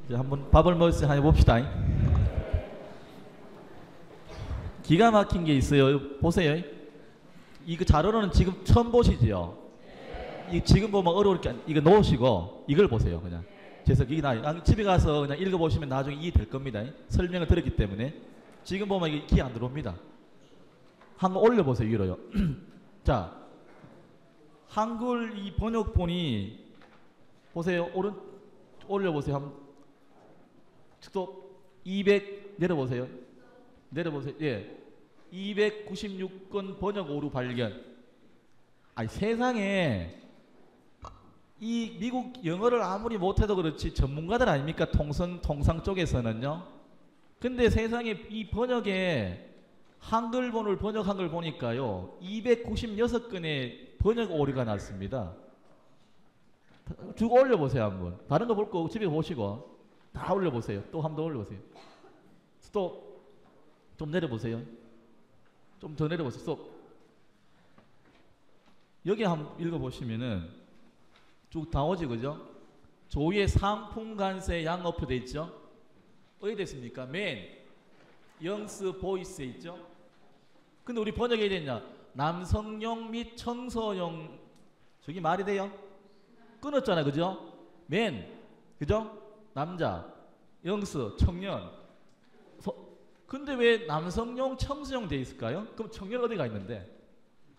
이제 한번 밥을 먹었으니 한번 해봅시다. 기가 막힌 게 있어요. 보세요. 이거 자료는 지금 처음 보시지요. 이 지금 보면 어려우니까 이거 놓으시고 이걸 보세요. 그냥. 그래서 이게 집에 가서 그냥 읽어보시면 나중에 이해될 겁니다. 설명을 드렸기 때문에. 지금 보면 이게 기회 안 들어옵니다. 한번 올려보세요. 위로요. 자, 한글 이 번역본이 보세요. 올려보세요. 한번 또 200 내려보세요. 내려보세요. 예. 296건 번역 오류 발견. 아니 세상에 이 미국 영어를 아무리 못해도 그렇지 전문가들 아닙니까? 통상 쪽에서는요. 근데 세상에 이 번역에 한글본을 번역한 걸 보니까요. 296건의 번역 오류가 났습니다. 쭉 올려보세요. 한번. 다른 거 볼 거 집에 보시고 다 올려보세요. 또 한 번 더 올려보세요. 또 좀 내려보세요. 좀 더 내려보세요. 또 여기 한번 읽어보시면은 쭉 나오지 그죠? 조의 상품관세 양어표 돼 있죠? 어디 됐습니까? 맨 영스 보이스에 있죠? 근데 우리 번역이 됐냐? 남성용 및 청소용 저기 말이 돼요? 끊었잖아요. 그죠? 맨 그죠? 남자 영스 청년 근데 왜 남성용 청소용 돼 있을까요? 그럼 청년 어디가 있는데?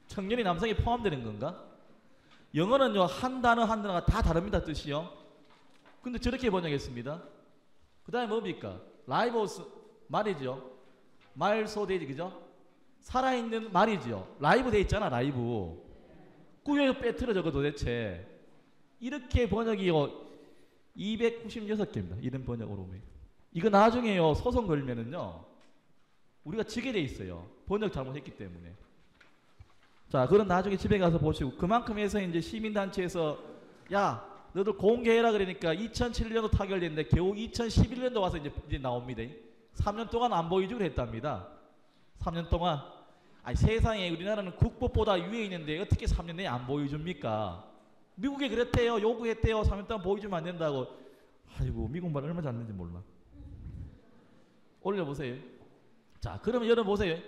청년이 남성에 포함되는 건가? 영어는요 한 단어 한 단어가 다 다릅니다. 뜻이요. 근데 저렇게 번역했습니다. 그 다음에 뭡니까? 라이브스 말이죠. 말소되지 그죠? 살아있는 말이죠. 라이브 돼 있잖아. 라이브. 꾸겨 빼트려 저거 도대체. 이렇게 번역이요 296개입니다. 이런 번역으로 보면. 이거 나중에요 소송 걸면은요 우리가 지게 돼 있어요. 번역 잘못했기 때문에. 자, 그럼 나중에 집에 가서 보시고 그만큼 해서 이제 시민단체에서 야, 너들 공개해라 그러니까 2007년도 타결됐는데 겨우 2011년도 와서 이제 나옵니다. 3년 동안 안 보여주기로 했답니다. 3년 동안. 아니, 세상에 우리나라는 국법보다 위에 있는데 어떻게 3년 내에 안 보여줍니까? 미국에 그랬대요. 요구했대요. 3년 동안 보여주면 안 된다고. 아이고, 미국 말 얼마나 잘하는지 몰라. 올려보세요. 자, 그러면 여러분 보세요.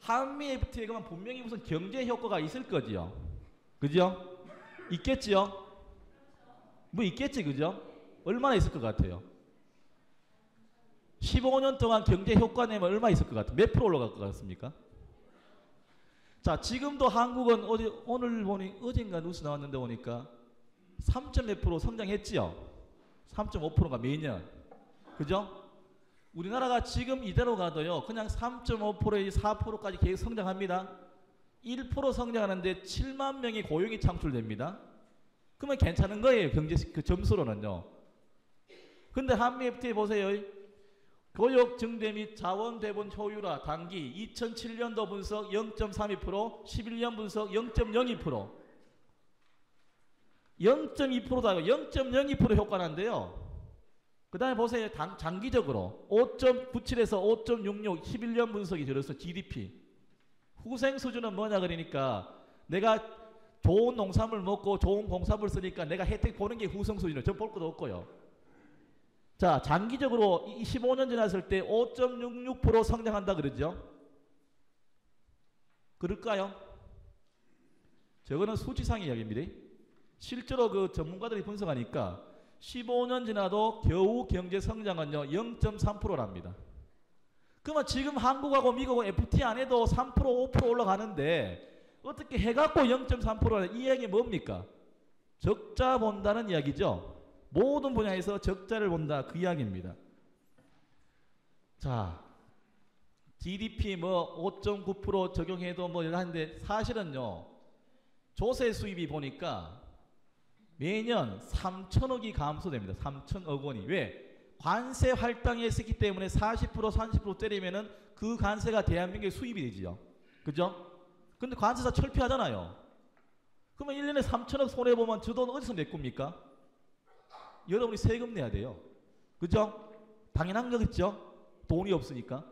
한미 FTA에 가면 분명히 무슨 경제 효과가 있을 거지요. 그죠? 있겠지요? 뭐 있겠지, 그죠? 얼마나 있을 것 같아요? 15년 동안 경제 효과 내면 얼마 있을 것 같아요? 몇 프로 올라갈 것 같습니까? 자, 지금도 한국은 오늘 보니 어젠가 뉴스 나왔는데 보니까 3.몇% 성장했지요? 3.5%가 매년. 그죠? 우리나라가 지금 이대로 가도요. 그냥 3.5%에서 4%까지 계속 성장합니다. 1% 성장하는데 7만 명의 고용이 창출됩니다. 그러면 괜찮은 거예요. 경제 그 점수로는요. 근데 한미 FTA 보세요. 교역 증대 및 자원 배분 효율화 단기 2007년도 분석 0.32%, 11년 분석 0.02%. 0.2%다. 0.02% 효과 난데요. 그 다음에 보세요. 장기적으로 5.97에서 5.66 11년 분석이 들어서 GDP. 후생 수준은 뭐냐 그러니까 내가 좋은 농산물 먹고 좋은 공사물 쓰니까 내가 혜택 보는 게 후생 수준이에요. 저 볼 것도 없고요. 자, 장기적으로 15년 지났을 때 5.66% 성장한다 그러죠. 그럴까요? 저거는 수치상 이야기입니다. 실제로 그 전문가들이 분석하니까 15년 지나도 겨우 경제 성장은요 0.3%랍니다. 그러면 지금 한국하고 미국하고 FTA 안 해도 3% 5% 올라가는데 어떻게 해갖고 0.3%라 이 얘기 뭡니까? 적자 본다는 이야기죠. 모든 분야에서 적자를 본다 그 이야기입니다. 자, GDP 뭐 5.9% 적용해도 뭐 하는데 사실은요 조세 수입이 보니까 매년 3천억이 감소됩니다. 3천억 원이. 왜? 관세 할당했었기 때문에 40% 30% 때리면은 그 관세가 대한민국의 수입이 되지요. 그죠? 근데 관세사 철폐하잖아요. 그러면 1년에 3천억 손해보면 저 돈 어디서 메꿉니까? 여러분이 세금 내야 돼요. 그죠? 당연한 거겠죠? 돈이 없으니까.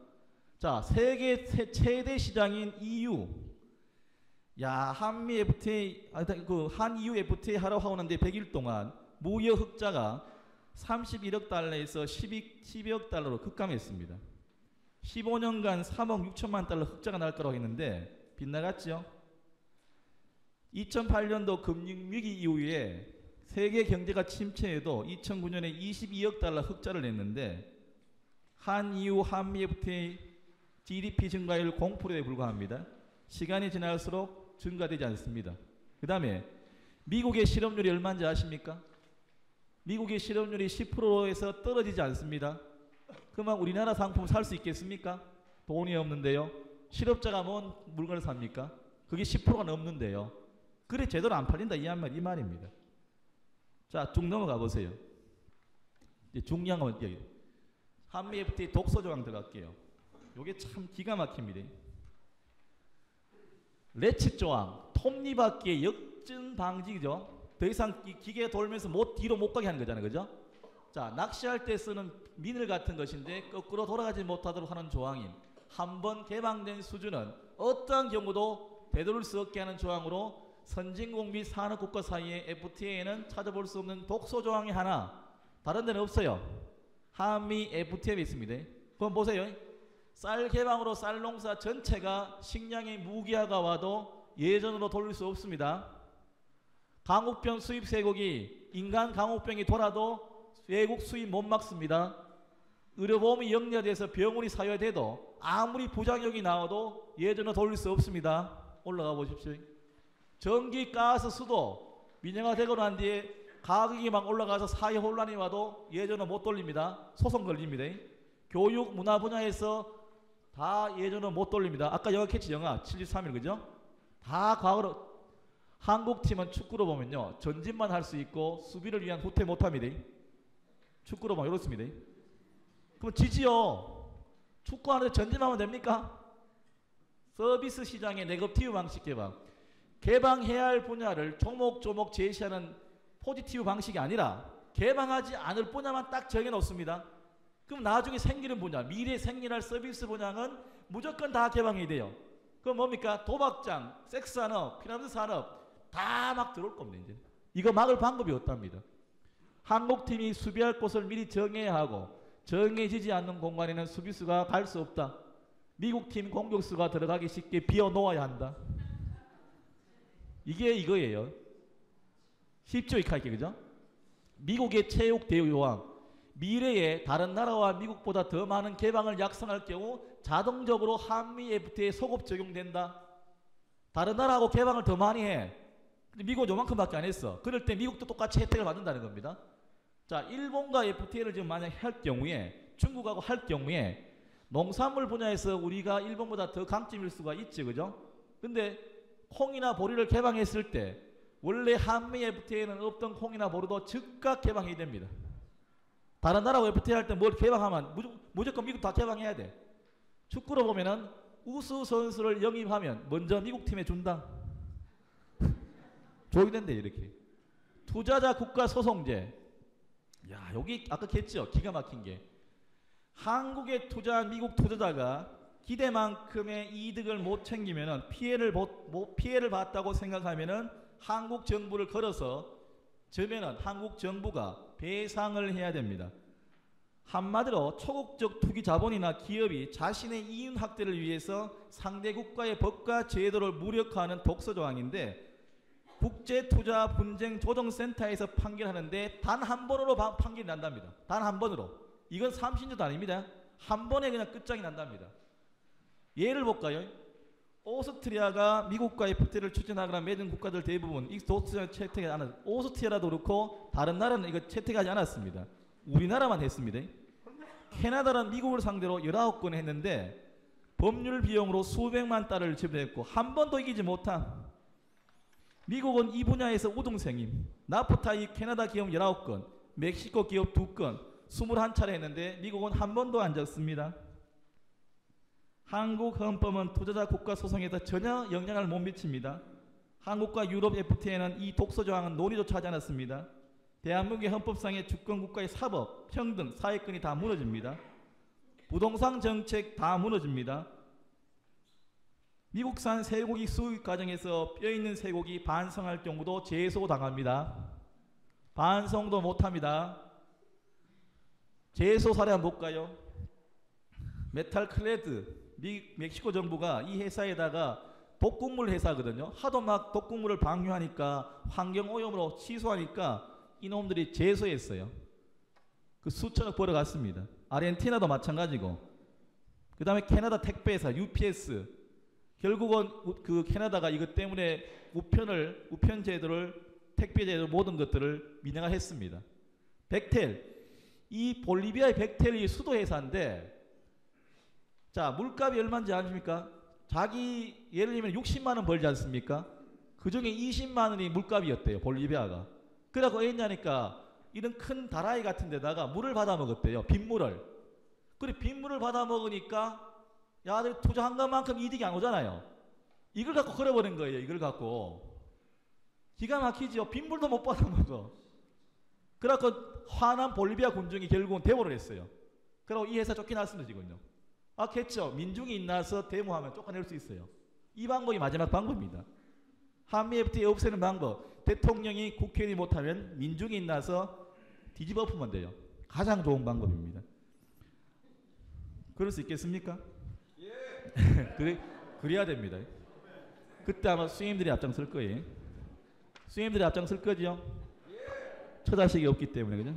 자, 세계 최대 시장인 EU. 야, 한미 FTA, 그 한EU FTA 하라고 하는데 100일 동안 무역 흑자가 31억 달러에서 12억 달러로 급감했습니다. 15년간 3억 6천만 달러 흑자가 날 거라고 했는데 빗나갔죠. 2008년도 금융위기 이후에 세계 경제가 침체해도 2009년에 22억 달러 흑자를 냈는데 한이후 한미 FTA GDP 증가율 0%에 불과합니다. 시간이 지날수록 증가되지 않습니다. 그 다음에 미국의 실업률이 얼마인지 아십니까? 미국의 실업률이 10%에서 떨어지지 않습니다. 그러면 우리나라 상품 살 수 있겠습니까? 돈이 없는데요. 실업자가 뭔 물건을 삽니까? 그게 10%가 넘는데요. 그래 제대로 안 팔린다 이 말입니다. 자, 쭉 넘어가 보세요. 이제 중요한 건 여기 한미 FTA 독소 조항 들어갈게요. 요게 참 기가 막힙니다. 레츠 조항, 톱니바퀴의 역전 방지죠. 더 이상 기계 돌면서 뒤로 못 가게 하는 거잖아요. 그죠? 자, 낚시할 때 쓰는 미늘 같은 것인데 거꾸로 돌아가지 못하도록 하는 조항인 한번 개방된 수준은 어떠한 경우도 되돌릴 수 없게 하는 조항으로 선진국 및 산업국가 사이의 FTA에는 찾아볼 수 없는 독소 조항이 하나, 다른 데는 없어요. 한미 FTA에 있습니다. 그럼 보세요. 쌀 개방으로 쌀 농사 전체가 식량의 무기화가 와도 예전으로 돌릴 수 없습니다. 강우병 수입 쇠고기, 인간 강우병이 돌아도 외국 수입 못 막습니다. 의료보험이 역려돼서 병원이 사유돼도 아무리 부작용이 나와도 예전으로 돌릴 수 없습니다. 올라가 보십시오. 전기, 가스, 수도 민영화되고 난 뒤에 가격이 막 올라가서 사회 혼란이 와도 예전으로 못 돌립니다. 소송 걸립니다. 교육, 문화 분야에서 다 예전으로 못 돌립니다. 아까 영화 캐치 영화 73일 그죠? 다 과거로. 한국팀은 축구로 보면요 전진만 할 수 있고 수비를 위한 후퇴 못합니다. 축구로 보면 이렇습니다. 그럼 지지요. 축구하는데 전진하면 됩니까? 서비스 시장의 네거티브 방식 개방. 개방해야 할 분야를 조목조목 제시하는 포지티브 방식이 아니라 개방하지 않을 분야만 딱 정해놓습니다. 그럼 나중에 생기는 분야, 미래에 생겨날 서비스 분야는 무조건 다 개방해야 돼요. 그럼 뭡니까? 도박장, 섹스산업, 피라미드 산업 다 막 들어올 겁니다. 이제 이거 막을 방법이 없답니다. 한국팀이 수비할 곳을 미리 정해야 하고 정해지지 않는 공간에는 수비수가 갈 수 없다. 미국팀 공격수가 들어가기 쉽게 비워놓아야 한다. 이게 이거예요. 쉽죠? 이카이게 그죠? 미국의 체육 대우 요항. 미래에 다른 나라와 미국보다 더 많은 개방을 약속할 경우 자동적으로 한미 FTA에 소급 적용된다. 다른 나라하고 개방을 더 많이 해. 근데 미국은 요만큼밖에 안 했어. 그럴 때 미국도 똑같이 혜택을 받는다는 겁니다. 자, 일본과 FTA를 지금 만약 할 경우에 중국하고 할 경우에 농산물 분야에서 우리가 일본보다 더 강점일 수가 있지, 그죠? 근데 콩이나 보리를 개방했을 때 원래 한미 FTA에는 없던 콩이나 보리도 즉각 개방해야 됩니다. 다른 나라하고 FTA 할 때 뭘 개방하면 무조건 미국 다 개방해야 돼. 축구로 보면은 우수 선수를 영입하면 먼저 미국 팀에 준다. 조이된대 이렇게. 투자자 국가 소송제. 야, 여기 아까 했죠. 기가 막힌 게. 한국에 투자한 미국 투자자가 기대만큼의 이득을 못 챙기면은 피해를 봤다고 생각하면은 한국 정부를 걸어서 저면은 한국 정부가 배상을 해야 됩니다. 한마디로 초국적 투기 자본이나 기업이 자신의 이윤 확대를 위해서 상대 국가의 법과 제도를 무력화하는 독소 조항인데 국제투자분쟁조정센터에서 판결하는데 단 한 번으로 판결이 난답니다. 단 한 번으로. 이건 30년도 아닙니다. 한 번에 그냥 끝장이 난답니다. 예를 볼까요? 오스트리아가 미국과 FTA를 추진하거나 맺은 국가들 대부분 이 독소를 채택하지 않았. 오스트리아도 그렇고 다른 나라는 이거 채택하지 않았습니다. 우리나라만 했습니다. 캐나다는 미국을 상대로 19건 했는데 법률 비용으로 수백만 달러를 지불했고 한 번도 이기지 못한. 미국은 이 분야에서 우등생임. 나프타이 캐나다 기업 19건, 멕시코 기업 2건, 21차례 했는데 미국은 한 번도 안 졌습니다. 한국 헌법은 투자자 국가 소송에서 전혀 영향을 못 미칩니다. 한국과 유럽 FTA는 이 독소 조항은 논의조차 하지 않았습니다. 대한민국의 헌법상의 주권 국가의 사법, 평등, 사회권이 다 무너집니다. 부동산 정책 다 무너집니다. 미국산 쇠고기 수입 과정에서 뼈있는 쇠고기 반성할 경우도 제소당합니다. 반성도 못합니다. 제소 사례 한번 볼까요? 메탈클레드, 멕시코 정부가 이 회사에다가 독극물 회사거든요. 하도 막 독극물을 방류하니까 환경오염으로 취소하니까 이놈들이 제소했어요. 그 수천억 벌어갔습니다. 아르헨티나도 마찬가지고. 그 다음에 캐나다 택배회사 UPS. 결국은 그 캐나다가 이것 때문에 우편 제도를, 택배 제도 모든 것들을 민영화했습니다. 벡텔. 이 볼리비아의 벡텔이 수도 회사인데, 자, 물값이 얼마인지 아십니까? 자기 예를 들면 60만 원 벌지 않습니까? 그 중에 20만 원이 물값이었대요. 볼리비아가. 그래갖고 왜냐니까 이런 큰 다라이 같은 데다가 물을 받아 먹었대요. 빗물을. 그래 빗물을 받아 먹으니까 야들 투자한 것만큼 이득이 안 오잖아요. 이걸 갖고 걸어버린 거예요. 이걸 갖고. 기가 막히죠. 빗물도 못 받아 먹어. 그래갖고 화난 볼리비아 군중이 결국은 데모를 했어요. 그리고 이 회사 쫓겨났습니다. 지금요. 겠죠. 민중이 인나서 데모하면 쫓아낼 수 있어요. 이 방법이 마지막 방법입니다. 한미 FTA 없애는 방법. 대통령이 국회의원이 못하면 민중이 인나서 뒤집어 엎으면 돼요. 가장 좋은 방법입니다. 그럴 수 있겠습니까? 예. 그래야 됩니다. 그때 아마 수임들이 앞장설 거예요. 수임들이 앞장설 거죠? 예. 처자식이 없기 때문에, 그죠?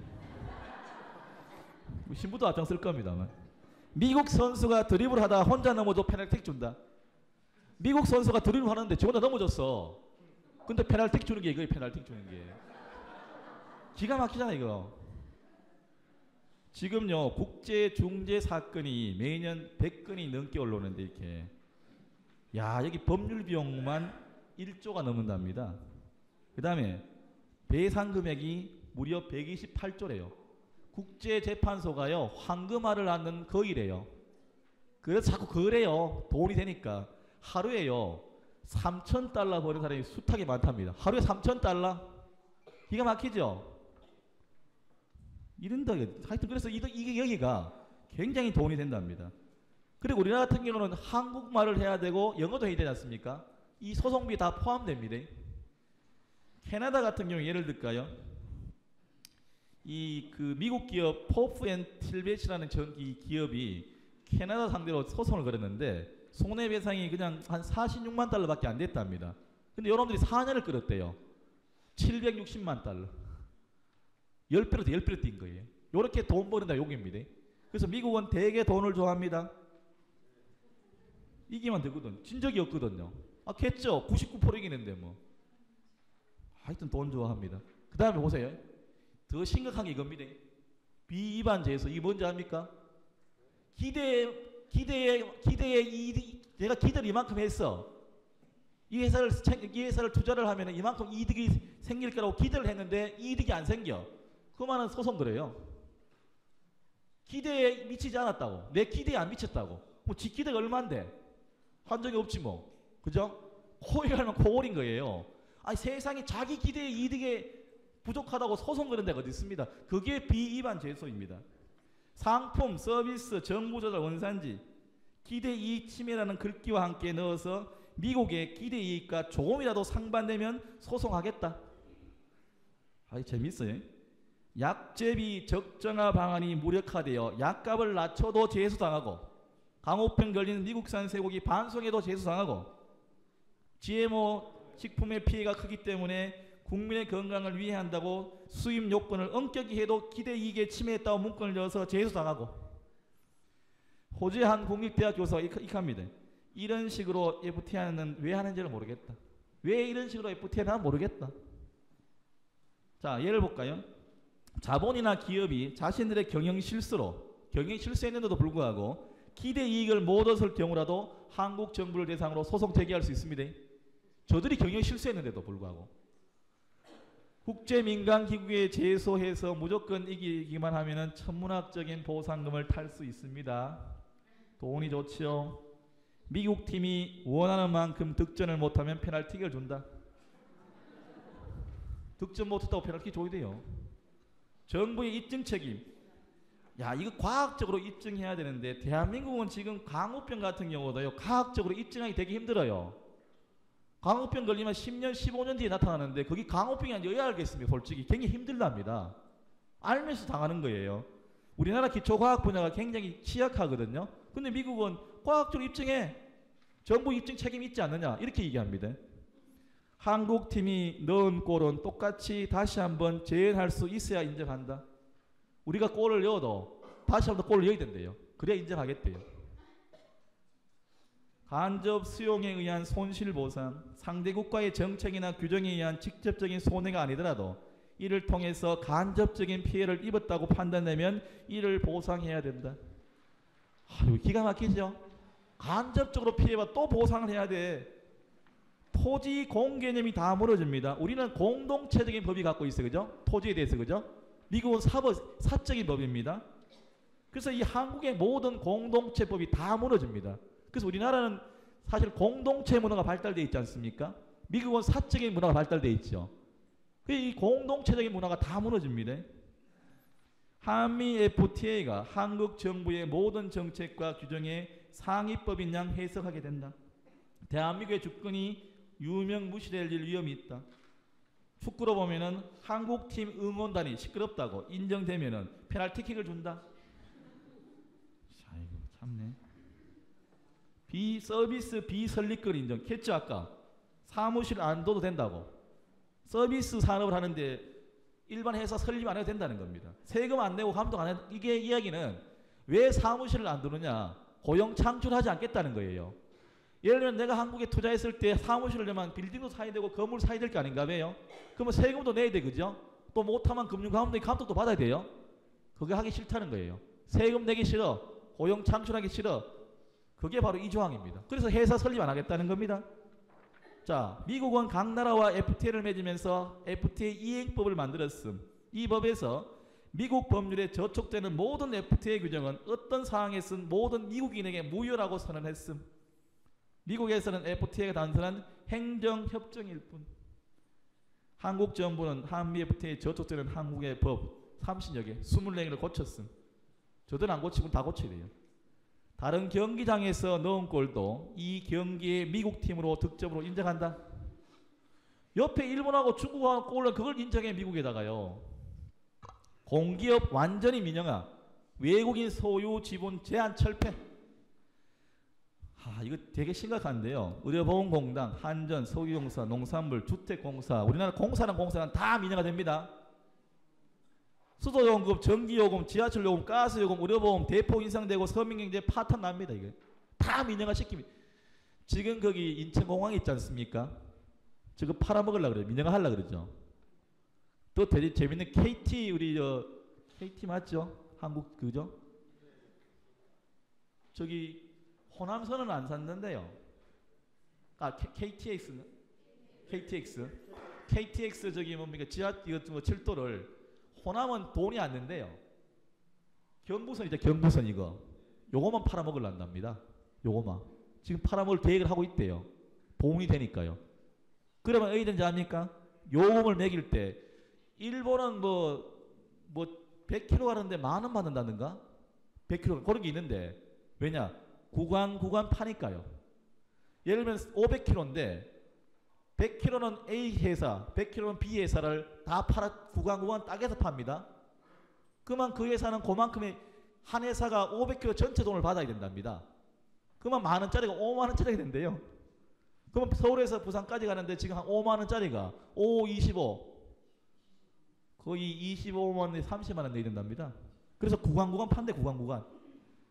신부도 앞장설 겁니다. 아마. 미국 선수가 드리블 하다가 혼자 넘어져 페널티 준다. 미국 선수가 드리블 하는데 저 혼자 넘어졌어. 근데 페널티 주는 게 이거예요. 페널티 주는 게. 기가 막히잖아 이거. 지금요 국제 중재 사건이 매년 100건이 넘게 올라오는데 이렇게. 야 여기 법률 비용만 1조가 넘는답니다. 그 다음에 배상 금액이 무려 128조래요. 국제재판소가요 황금알을 낳는 거이래요. 그래서 자꾸 그래요. 돈이 되니까. 하루에요 3,000달러 버는 사람이 숱하게 많답니다. 하루에 3,000달러? 기가 막히죠? 이런다. 하여튼 그래서 이게 여기가 굉장히 돈이 된답니다. 그리고 우리나라 같은 경우는 한국말을 해야 되고 영어도 해야 되지 않습니까? 이 소송비 다 포함됩니다. 캐나다 같은 경우 예를 들까요? 그 미국 기업 포프 앤 틸베치라는 이 기업이 캐나다 상대로 소송을 걸었는데 손해배상이 그냥 한 46만 달러밖에 안 됐답니다. 근데 여러분들이 4년을 끌었대요. 760만 달러. 10배로 더 10배로 뛴 거예요. 이렇게 돈 버는다 욕입니다. 그래서 미국은 되게 돈을 좋아합니다. 이기면 되거든. 진 적이 없거든요. 겠죠. 99% 이기는데 뭐. 하여튼 돈 좋아합니다. 그 다음에 보세요. 더 심각한 게 이겁니다. 비위반 제소. 이게 뭔지 압니까? 기대에 이득, 내가 기대를 이만큼 했어. 이 회사를 투자를 하면 이만큼 이득이 생길 거라고 기대를 했는데 이득이 안 생겨. 그만은 소송 그래요. 기대에 미치지 않았다고. 내 기대에 안 미쳤다고. 뭐 지 기대가 얼만데? 한 적이 없지 뭐. 그죠? 코일 하면 코올인 거예요. 아니 세상에 자기 기대에 이득에 부족하다고 소송 그런 데가 어디 있습니다. 그게 비위반 제소입니다. 상품, 서비스, 정부 조작, 원산지, 기대이익 침해라는 글귀와 함께 넣어서 미국의 기대이익과 조금이라도 상반되면 소송하겠다. 아이 재밌어요. 약제비 적정화 방안이 무력화되어 약값을 낮춰도 제소당하고 강호병 걸리는 미국산 쇠고기 반송에도 제소당하고 GMO 식품의 피해가 크기 때문에 국민의 건강을 위해 한다고 수입 요건을 엄격히 해도 기대이익에 침해했다고 문건을 넣어서 제소당하고 호주의 한 국립대학 교수가 이합니다. 이런 식으로 FTA는 왜 하는지를 모르겠다. 왜 이런 식으로 FTA를 하는지 모르겠다. 자 예를 볼까요? 자본이나 기업이 자신들의 경영 실수했는데도 불구하고 기대이익을 못 얻을 경우라도 한국 정부를 대상으로 소송 제기할 수 있습니다. 저들이 경영 실수했는데도 불구하고 국제민간기구에 제소해서 무조건 이기기만 하면 천문학적인 보상금을 탈 수 있습니다. 돈이 좋죠. 미국 팀이 원하는 만큼 득점을 못하면 페널티를 준다. 득점 못했다고 페널티 줘야 돼요. 정부의 입증 책임. 야 이거 과학적으로 입증해야 되는데 대한민국은 지금 강우병 같은 경우도요 과학적으로 입증하기 되게 힘들어요. 강우병 걸리면 10년, 15년 뒤에 나타나는데 거기 강우병이 아니라 여야 알겠습니다. 솔직히 굉장히 힘들답니다. 알면서 당하는 거예요. 우리나라 기초과학 분야가 굉장히 취약하거든요. 근데 미국은 과학적으로 입증해. 정부 입증 책임 있지 않느냐 이렇게 얘기합니다. 한국 팀이 넣은 골은 똑같이 다시 한번 재현할 수 있어야 인정한다. 우리가 골을 넣어도 다시 한번 골을 넣어야 된대요. 그래야 인정하겠대요. 간접 수용에 의한 손실보상, 상대 국가의 정책이나 규정에 의한 직접적인 손해가 아니더라도 이를 통해서 간접적인 피해를 입었다고 판단되면 이를 보상해야 된다. 이거 기가 막히죠? 간접적으로 피해봐 또 보상을 해야 돼. 토지 공개념이 다 무너집니다. 우리는 공동체적인 법이 갖고 있어요. 그죠? 토지에 대해서. 그죠? 미국은 사적인 법입니다. 그래서 이 한국의 모든 공동체법이 다 무너집니다. 그래서 우리나라는 사실 공동체 문화가 발달되어 있지 않습니까? 미국은 사적인 문화가 발달되어 있죠. 이 공동체적인 문화가 다 무너집니다. 한미 FTA가 한국 정부의 모든 정책과 규정에 상위법인 양 해석하게 된다. 대한민국의 주권이 유명무실해질 위험이 있다. 축구로 보면은 한국팀 응원단이 시끄럽다고 인정되면은 페널티킥을 준다. 아이고 참네. 비서비스 비설립권 인정. 했죠 아까. 사무실 안 둬도 된다고. 서비스 산업을 하는데 일반 회사 설립 안 해도 된다는 겁니다. 세금 안 내고 감독 안 해도. 이게 이야기는 왜 사무실을 안 두느냐. 고용 창출하지 않겠다는 거예요. 예를 들면 내가 한국에 투자했을 때 사무실을 내면 빌딩도 사야 되고 건물 사야 될 거 아닌가 봐요. 그러면 세금도 내야 돼. 그죠? 또 못하면 금융감독이 감독도 받아야 돼요. 그게 하기 싫다는 거예요. 세금 내기 싫어. 고용 창출하기 싫어. 그게 바로 이 조항입니다. 그래서 회사 설립 안 하겠다는 겁니다. 자, 미국은 각 나라와 FTA를 맺으면서 FTA 이행법을 만들었음. 이 법에서 미국 법률에 저촉되는 모든 FTA 규정은 어떤 사항에선 모든 미국인에게 무효라고 선언했음. 미국에서는 FTA가 단순한 행정협정일 뿐. 한국 정부는 한미 FTA에 저촉되는 한국의 법 30여 개, 24개를 고쳤음. 저들은 안 고치고 다 고쳐야 돼요. 다른 경기장에서 넣은 골도 이 경기의 미국 팀으로 득점으로 인정한다. 옆에 일본하고 중국하고 골은 그걸 인정해 미국에다가요. 공기업 완전히 민영화. 외국인 소유 지분 제한 철폐. 이거 되게 심각한데요. 의료보험공단, 한전, 석유공사, 농산물, 주택공사. 우리나라 공사는 다 민영화 됩니다. 수도요금, 전기요금, 지하철요금, 가스요금, 의료보험 대폭 인상되고 서민경제 파탄 납니다. 이게 다 민영화 시킵니다. 지금 거기 인천공항 있지 않습니까? 저거 팔아먹으려고 그래요. 민영화 하려고 그러죠. 또 되게 재밌는 KT, 우리 KT 맞죠? 한국 그죠? 저기 호남선은 안 샀는데요. KTX는? KTX 저기 뭡니까? 이거 철도를 호남은 돈이 안 낸대요. 경부선이죠. 경부선 이거. 요거만 팔아먹으려답니다. 요거만. 지금 팔아먹을 계획을 하고 있대요. 돈이 되니까요. 그러면 어디든지 합니까? 요금을 매길 때 일본은 뭐 100km 가는데 10,000원 받는다든가? 100km 그런 게 있는데 왜냐? 구간 파니까요. 예를 들면 500km인데 100km는 A 회사, 100km는 B 회사를 다 구간 딱에서 팝니다. 그러면 그 회사는 그만큼의 한 회사가 500km 전체 돈을 받아야 된답니다. 그러면 10,000원짜리가 50,000원짜리가 된대요. 그럼 서울에서 부산까지 가는데 지금 한 50,000원짜리가 5, 25 거의 25만 원에 30만 원 내야 된답니다. 그래서 구간 판대 구간.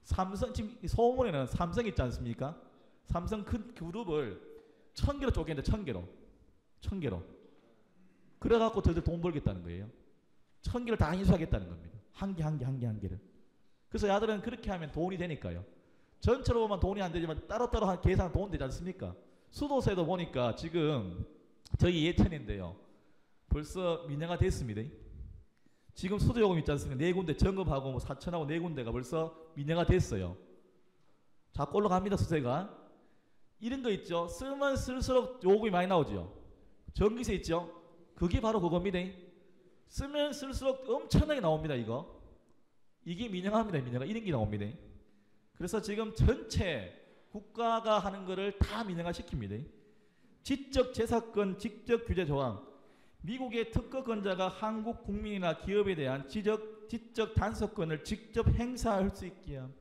삼성 지금 소문에는 삼성 있지 않습니까? 삼성 큰 그룹을 1,000개로 쪼개는데 1,000개로. 그래갖고 저들 돈 벌겠다는 거예요. 1,000개를 다 인수하겠다는 겁니다. 한 개를. 그래서 야들은 그렇게 하면 돈이 되니까요. 전체로 보면 돈이 안 되지만 따로따로 한 계산 돈 되지 않습니까? 수도세도 보니까 지금 저희 예천인데요. 벌써 민영화 됐습니다. 지금 수도요금 있지 않습니까? 4군데 정읍하고 4천하고 4군데가 벌써 민영화 됐어요. 자꾸 올라갑니다. 수세가. 이런 거 있죠. 쓰면 쓸수록 요금이 많이 나오죠. 전기세 있죠. 그게 바로 그겁니다. 쓰면 쓸수록 엄청나게 나옵니다. 이게 민영화입니다. 민영화. 이런 게 나옵니다. 그래서 지금 전체 국가가 하는 거를 다 민영화 시킵니다. 지적 재산권 직접 규제 조항. 미국의 특허권자가 한국 국민이나 기업에 대한 지적 지적 단속권을 직접 행사할 수 있게 함.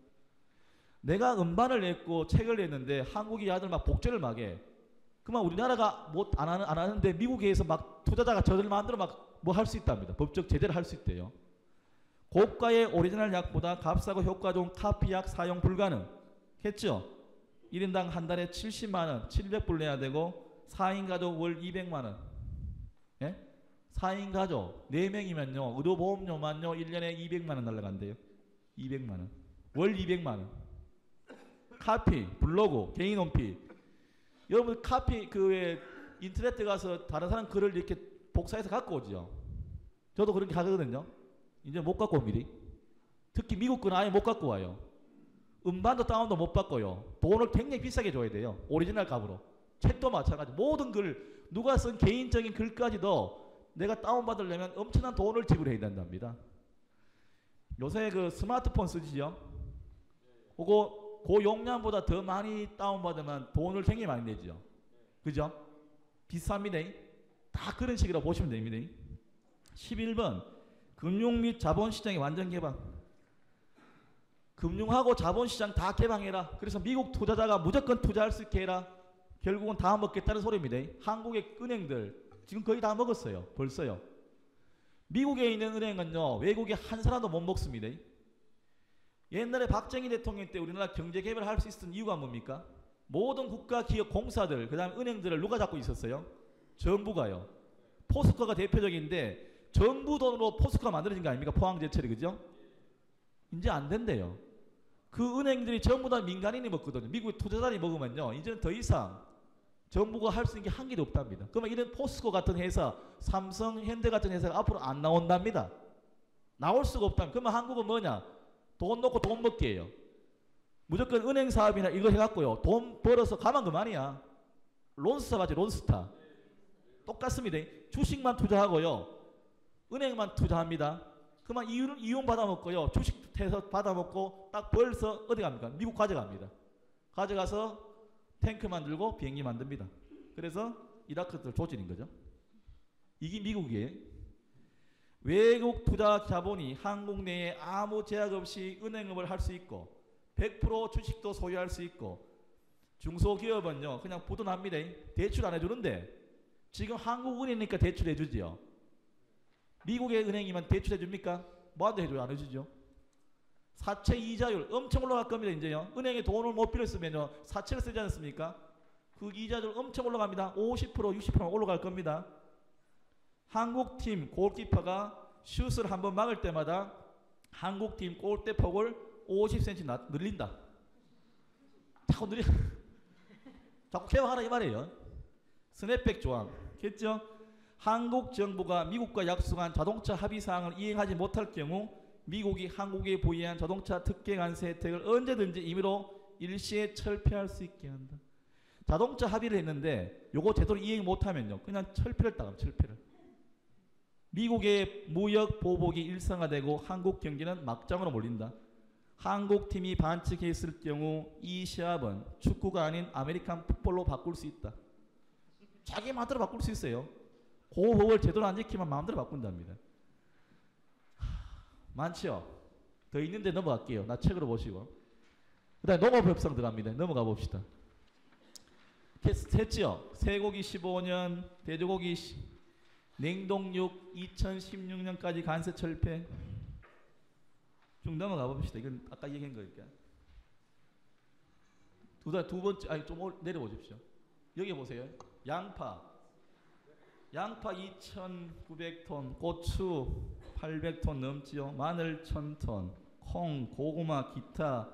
내가 음반을 냈고 책을 냈는데 한국이 아들 막 복제를 막 해. 그만 우리나라가 안 하는데 미국에서 막 투자자가 저들 마음대로 막 뭐 할 수 있답니다. 법적 제재를 할 수 있대요. 고가의 오리지널 약보다 값싸고 효과 좋은 카피약 사용 불가능. 했죠? 1인당 한 달에 70만원, 700불 내야 되고 4인 가족 월 200만원. 예? 4인 가족 4명이면요. 의료보험료만요. 1년에 200만원 날라간대요. 200만원. 월 200만원. 카피, 블로그, 개인 홈피. 여러분 카피 그 인터넷에 가서 다른 사람 글을 이렇게 복사해서 갖고 오죠. 저도 그렇게 하거든요. 이제 못 갖고 옵니다. 특히 미국 건 아예 못 갖고 와요. 음반도 다운도 못 받고요. 돈을 굉장히 비싸게 줘야 돼요. 오리지널 값으로. 책도 마찬가지. 모든 글 누가 쓴 개인적인 글까지도 내가 다운받으려면 엄청난 돈을 지불해야 된답니다. 요새 그 스마트폰 쓰시죠? 그거 고용량보다 더 많이 다운받으면 돈을 굉장히 많이 내죠. 그죠? 비쌉니다. 다 그런 식으로 보시면 됩니다. 11번 금융 및 자본시장의 완전 개방. 금융하고 자본시장 다 개방해라. 그래서 미국 투자자가 무조건 투자할 수 있게 해라. 결국은 다 먹겠다는 소리입니다. 한국의 은행들 지금 거의 다 먹었어요. 벌써요. 미국에 있는 은행은요. 외국에 한 사람도 못 먹습니다. 옛날에 박정희 대통령 때 우리나라 경제개발을 할 수 있었던 이유가 뭡니까? 모든 국가 기업 공사들 그 다음에 은행들을 누가 잡고 있었어요? 정부가요. 포스코가 대표적인데 정부 돈으로 포스코가 만들어진 거 아닙니까? 포항제철이 그죠? 이제 안 된대요. 그 은행들이 전부 다 민간인이 먹거든요. 미국의 투자자들이 먹으면요. 이제는 더 이상 정부가 할 수 있는 게 한 길이 없답니다. 그러면 이런 포스코 같은 회사, 삼성, 현대 같은 회사가 앞으로 안 나온답니다. 나올 수가 없답니다. 그러면 한국은 뭐냐? 돈 놓고 돈 먹게 해요. 무조건 은행 사업이나 이거 해갖고요. 돈 벌어서 가만 그만이야. 론스타 맞지? 론스타. 똑같습니다. 주식만 투자하고요. 은행만 투자합니다. 그만 이윤 받아먹고요. 주식 해서 받아먹고 딱 벌써 어디 갑니까? 미국 가져갑니다. 가져가서 탱크 만들고 비행기 만듭니다. 그래서 이라크들 조진인 거죠. 이게 미국이에요. 외국 투자 자본이 한국 내에 아무 제약 없이 은행업을 할 수 있고 100% 주식도 소유할 수 있고 중소기업은요 그냥 부도납니다. 대출 안 해주는데 지금 한국은행이니까 대출 해주지요. 미국의 은행이면 대출 해줍니까? 뭐한테 해줘요? 안 해주죠. 사채 이자율 엄청 올라갈 겁니다. 이제요. 은행에 돈을 못 빌렸으면요 사채를 쓰지 않습니까? 그 이자율 엄청 올라갑니다. 50% 60% 올라갈 겁니다. 한국팀 골키퍼가 슛을 한번 막을 때마다 한국팀 골대폭을 50cm 늘린다. 자꾸 자꾸 개방하라 이 말이에요. 스냅백 조항 겠죠? 한국 정부가 미국과 약속한 자동차 합의사항을 이행하지 못할 경우 미국이 한국에 부여한 자동차 특혜 관세 혜택을 언제든지 임의로 일시에 철폐할 수 있게 한다. 자동차 합의를 했는데 요거 제대로 이행 못하면요 그냥 철폐를 당합니다. 철폐를. 미국의 무역 보복이 일상화되고 한국 경기는 막장으로 몰린다. 한국팀이 반칙했을 경우 이 시합은 축구가 아닌 아메리칸 풋볼로 바꿀 수 있다. 자기 마음대로 바꿀 수 있어요. 그 법을 제대로 안 지키면 마음대로 바꾼답니다. 많지요? 더 있는데 넘어갈게요. 나 책으로 보시고. 그 다음에 농업협상 들어갑니다. 넘어가 봅시다. 했죠? 쇠고기 15년, 돼지고기 냉동육 2016년까지 관세 철폐. 쭉 넘어가 봅시다. 이건 아까 얘기한 거니까. 두 번째, 아니 좀 내려보십시오. 여기 보세요. 양파 2,900톤, 고추 800톤 넘지요. 마늘 1,000톤, 콩, 고구마, 기타,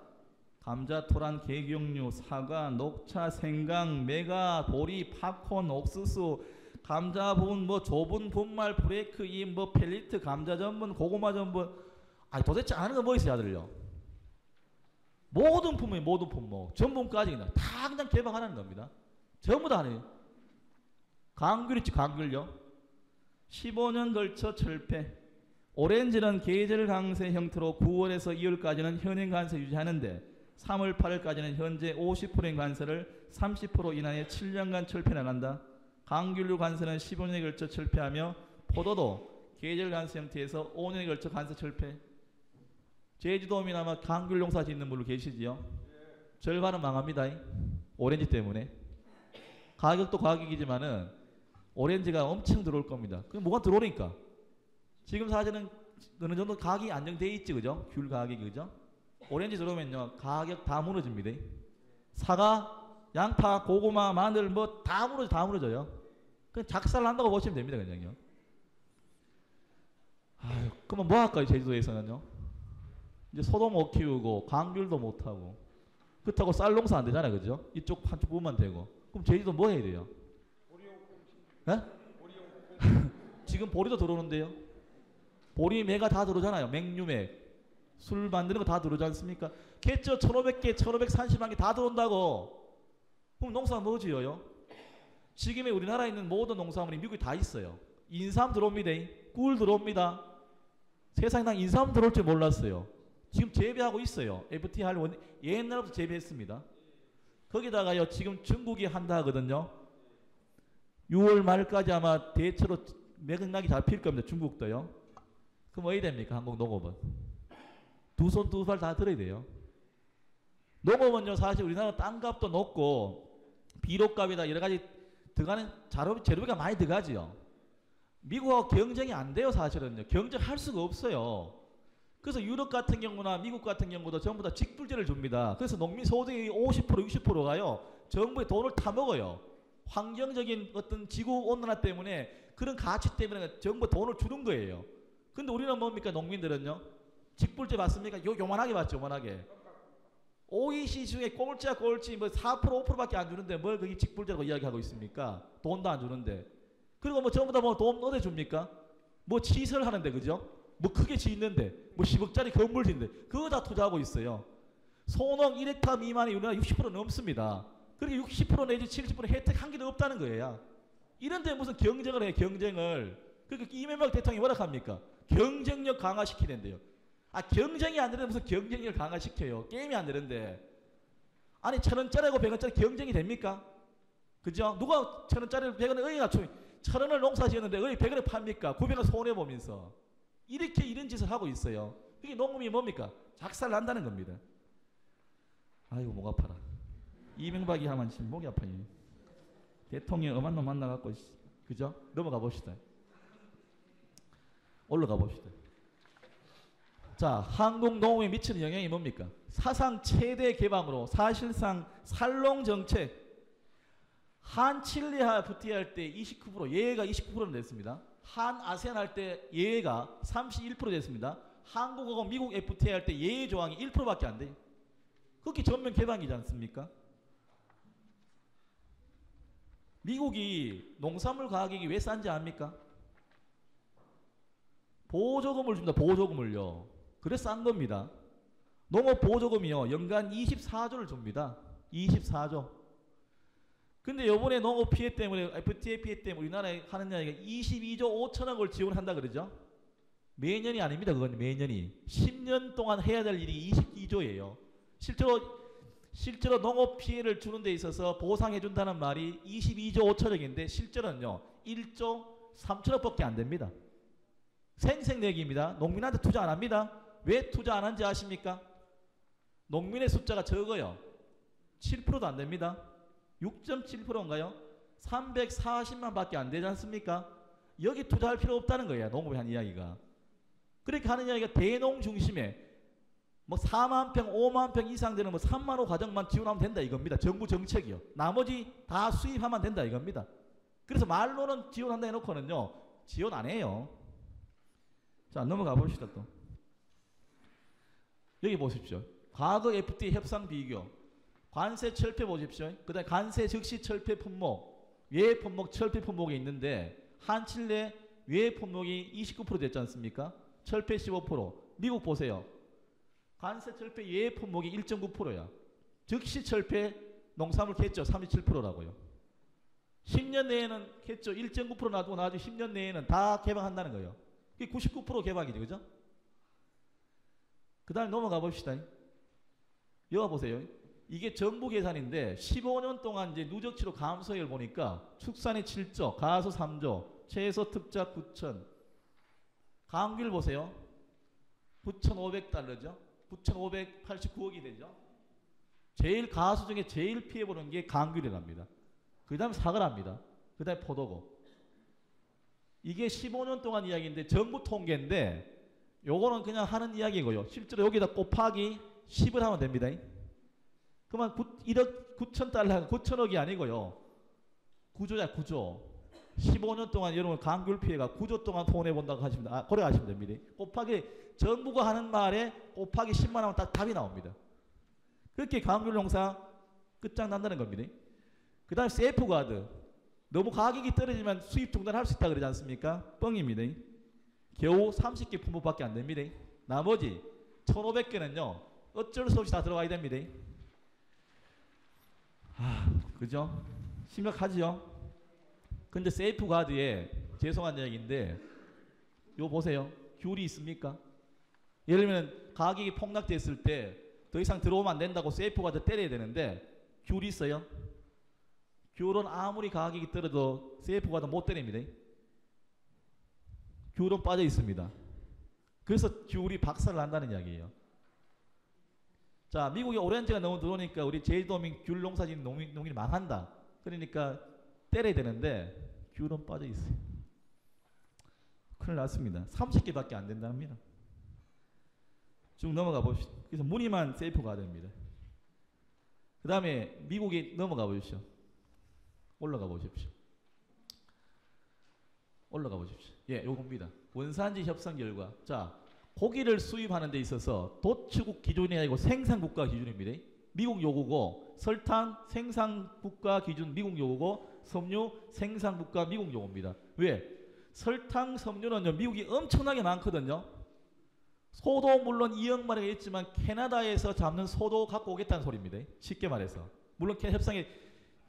감자, 토란, 개경류, 사과, 녹차, 생강, 메가, 보리, 팝콘, 옥수수, 감자 부분, 뭐 좁은 분말, 브레이크, 뭐 펠리트, 감자 전분, 고구마 전분. 아니 도대체 아는 거 뭐 있어요, 아들요? 모든 품목이 모든 품목, 전분까지 그냥 다 그냥 개방하라는 겁니다. 전부 다 하네요. 강귤 있지, 강귤요. 15년 걸쳐 철폐. 오렌지는 계절 강세 형태로 9월에서 2월까지는 현행 관세 유지하는데 3월 8월까지는 현재 50%인 관세를 30% 이내에 7년간 철폐 나간다. 강귤류 관세는 15년에 걸쳐 철폐하며 포도도 계절 관세 형태에서 5년에 걸쳐 관세 철폐. 제주도민이나 아마 강귤 농사 짓는 분들 계시지요? 절반은 망합니다. 오렌지 때문에. 가격도 가격이지만은 오렌지가 엄청 들어올 겁니다. 그럼 뭐가 들어오니까? 지금 사실은 어느 정도 가격이 안정돼 있지, 그죠? 귤 가격이, 그죠? 오렌지 들어오면요, 가격 다 무너집니다. 사과, 양파, 고구마, 마늘 뭐 다 무너져요. 그냥 작살 난다고 보시면 됩니다, 그냥요. 아유, 그러면 뭐 할까요, 제주도에서는요? 이제 소도 못 키우고 광귤도 못 하고 그렇다고 쌀 농사 안 되잖아요, 그죠? 이쪽 한쪽 부분만 되고. 그럼 제주도 뭐 해야 돼요? 네? 지금 보리도 들어오는데요. 보리 매가 다 들어오잖아요. 맹류맥, 술 만드는 거 다 들어오지 않습니까? 개쩌 1,500개, 1,530만 개 다 들어온다고. 그럼 농사 뭐 지어요? 지금의 우리나라에 있는 모든 농산물이 미국에 다 있어요. 인삼 들어옵니다. 꿀 들어옵니다. 세상에 난 인삼 들어올 줄 몰랐어요. 지금 재배하고 있어요. FTR 옛날부터 재배했습니다. 거기다가요, 지금 중국이 한다 하거든요. 6월 말까지 아마 대체로 맥락이 잡힐 겁니다. 중국도요. 그럼 어디 됩니까? 한국 농업은. 두 손 두 발 다 들어야 돼요. 농업은요, 사실 우리나라 땅값도 높고 비료값이다 여러 가지 들어가는 재료비가 많이 들어가지요. 미국하고 경쟁이 안 돼요, 사실은요. 경쟁할 수가 없어요. 그래서 유럽 같은 경우나 미국 같은 경우도 전부 다 직불제를 줍니다. 그래서 농민 소득의 50% 60%가요 정부의 돈을 타먹어요. 환경적인 어떤 지구 온난화 때문에 그런 가치 때문에 정부 돈을 주는 거예요. 근데 우리는 뭡니까? 농민들은요, 직불제 받습니까? 요만하게 받죠, 요만하게. OECD 중에 꼴찌야 꼴찌 뭐 4% 5%밖에 안 주는데 뭘 그게 직불제라고 이야기하고 있습니까? 돈도 안 주는데. 그리고 뭐 전부 다 뭐 돈 어디 줍니까? 뭐 시설 하는데, 그죠? 뭐 크게 짓는데, 뭐 10억짜리 건물 짓는데 그거 다 투자하고 있어요. 소농 1헥타 미만이 우리나라 60% 넘습니다. 그리고 60% 내지 70% 혜택 한 개도 없다는 거예요. 이런데 무슨 경쟁을 해요, 경쟁을. 그러니까 이명박 대통령이 뭐라 합니까? 경쟁력 강화시키는데요. 아, 경쟁이 안 되는데 무슨 경쟁력을 강화시켜요. 게임이 안 되는데. 아니, 1,000원짜리하고 100원짜리 경쟁이 됩니까? 그죠? 누가 1,000원짜리를 100원에 어이 낮추 1,000원을 농사 지었는데 어이 100원에 팝니까? 900원 손해보면서. 이렇게 이런 짓을 하고 있어요. 그게 농업이 뭡니까? 작살 난다는 겁니다. 아이고, 목 아파라. 이명박이 하면 지금 목이 아파요. 대통령 엄한 놈 만나갖고, 그죠? 넘어가 봅시다. 올라가 봅시다. 자, 한국 농업에 미치는 영향이 뭡니까? 사상 최대 개방으로 사실상 살롱 정책. 한 칠레하 FTA 할 때 29%, 예외가 29%는 됐습니다. 한 아세안 할 때 예외가 31% 됐습니다. 한국하고 미국 FTA 할 때 예외 조항이 1%밖에 안 돼요. 그렇게 전면 개방이지 않습니까? 미국이 농산물 가격이 왜 싼지 압니까? 보조금을 줍니다. 보조금을요. 그래 싼 겁니다. 농업 보조금이요, 연간 24조를 줍니다. 24조. 근데 요번에 농업 피해 때문에, FTA 피해 때문에 우리나라에 하는 이야기가 22조 5천억을 지원한다 그러죠? 매년이 아닙니다. 그건 매년이. 10년 동안 해야 될 일이 22조예요. 실제로 농업 피해를 주는 데 있어서 보상해 준다는 말이 22조 5천억인데 실제로는요, 1조 3천억밖에 안 됩니다. 생색내기입니다. 농민한테 투자 안 합니다. 왜 투자 안 한지 아십니까? 농민의 숫자가 적어요. 7%도 안 됩니다. 6.7%인가요? 340만 밖에 안 되지 않습니까? 여기 투자할 필요 없다는 거예요. 농업에 한 이야기가. 그렇게 하는 이야기가 대농 중심에 뭐 4만 평, 5만 평 이상 되는 뭐 3만 호 가정만 지원하면 된다 이겁니다. 정부 정책이요. 나머지 다 수입하면 된다 이겁니다. 그래서 말로는 지원한다 해놓고는요, 지원 안 해요. 자, 넘어가 봅시다 또. 여기 보십시오. 과거 FTA 협상 비교. 관세 철폐 보십시오. 그 다음에 관세 즉시 철폐 품목, 외 품목, 철폐 품목이 있는데 한칠레 외 품목이 29% 됐지 않습니까? 철폐 15%. 미국 보세요. 관세 철폐 외 품목이 1.9%야. 즉시 철폐 농산물 개조 37%라고요. 10년 내에는 개조 1.9% 놔두고 나중에 10년 내에는 다 개방한다는 거예요. 그게 99% 개방이죠. 그죠? 그 다음에 넘어가 봅시다. 여기 보세요. 이게 정부 계산인데 15년 동안 이제 누적치로 감소율 보니까 축산이 7조, 가수 3조, 채소 특작 9천, 강귤 보세요. 9,500달러죠. 9,589억이 되죠. 제일 가수 중에 제일 피해보는 게 강귤이랍니다. 그 다음에 사과랍니다. 그 다음에 포도고. 이게 15년 동안 이야기인데 정부 통계인데 요거는 그냥 하는 이야기고요. 실제로 여기다 곱하기 10을 하면 됩니다. 그러면 1억 9천 달러, 9천억이 아니고요. 9조자 9조. 15년 동안 여러분 강귤 피해가 9조 동안 손해본다고 하시면, 고려하시면 됩니다. 곱하기 정부가 하는 말에 곱하기 10만 하면 딱 답이 나옵니다. 그렇게 강귤 농사 끝장난다는 겁니다. 그 다음에 세이프가드. 너무 가격이 떨어지면 수입 중단할 수 있다 그러지 않습니까? 뻥입니다. 겨우 30개 품목밖에 안 됩니다. 나머지 1,500개는요. 어쩔 수 없이 다 들어가야 됩니다. 그죠? 심각하지요? 근데 세이프가드에 죄송한 이야기인데 요 보세요. 귤이 있습니까? 예를 들면 가격이 폭락됐을 때 더 이상 들어오면 안 된다고 세이프가드 때려야 되는데 귤이 있어요? 귤은 아무리 가격이 떨어도 세이프가드 못 때립니다. 귤은 빠져 있습니다. 그래서 귤이 박살을 난다는 이야기예요. 자, 미국에 오렌지가 너무 들어오니까 우리 제주도민 귤 농사짓는 농민이 망한다. 그러니까 때려야 되는데 귤은 빠져 있어요. 큰일 났습니다. 30개밖에 안 된답니다. 쭉 넘어가 봅시다. 그래서 무늬만 세이프가드입니다. 그 다음에 미국에 넘어가 보십시오. 올라가 보십시오. 올라가 보십시오. 예, 요겁니다. 원산지 협상 결과. 자, 고기를 수입하는 데 있어서 도출국 기준이 아니고 생산국가 기준입니다. 미국 요구고, 설탕 생산국가 기준 미국 요구고, 섬유 생산국가 미국 요구입니다. 왜? 설탕, 섬유는요, 미국이 엄청나게 많거든요. 소도 물론 2억 마리가 있지만 캐나다에서 잡는 소도 갖고 오겠다는 소리입니다. 쉽게 말해서. 물론 협상에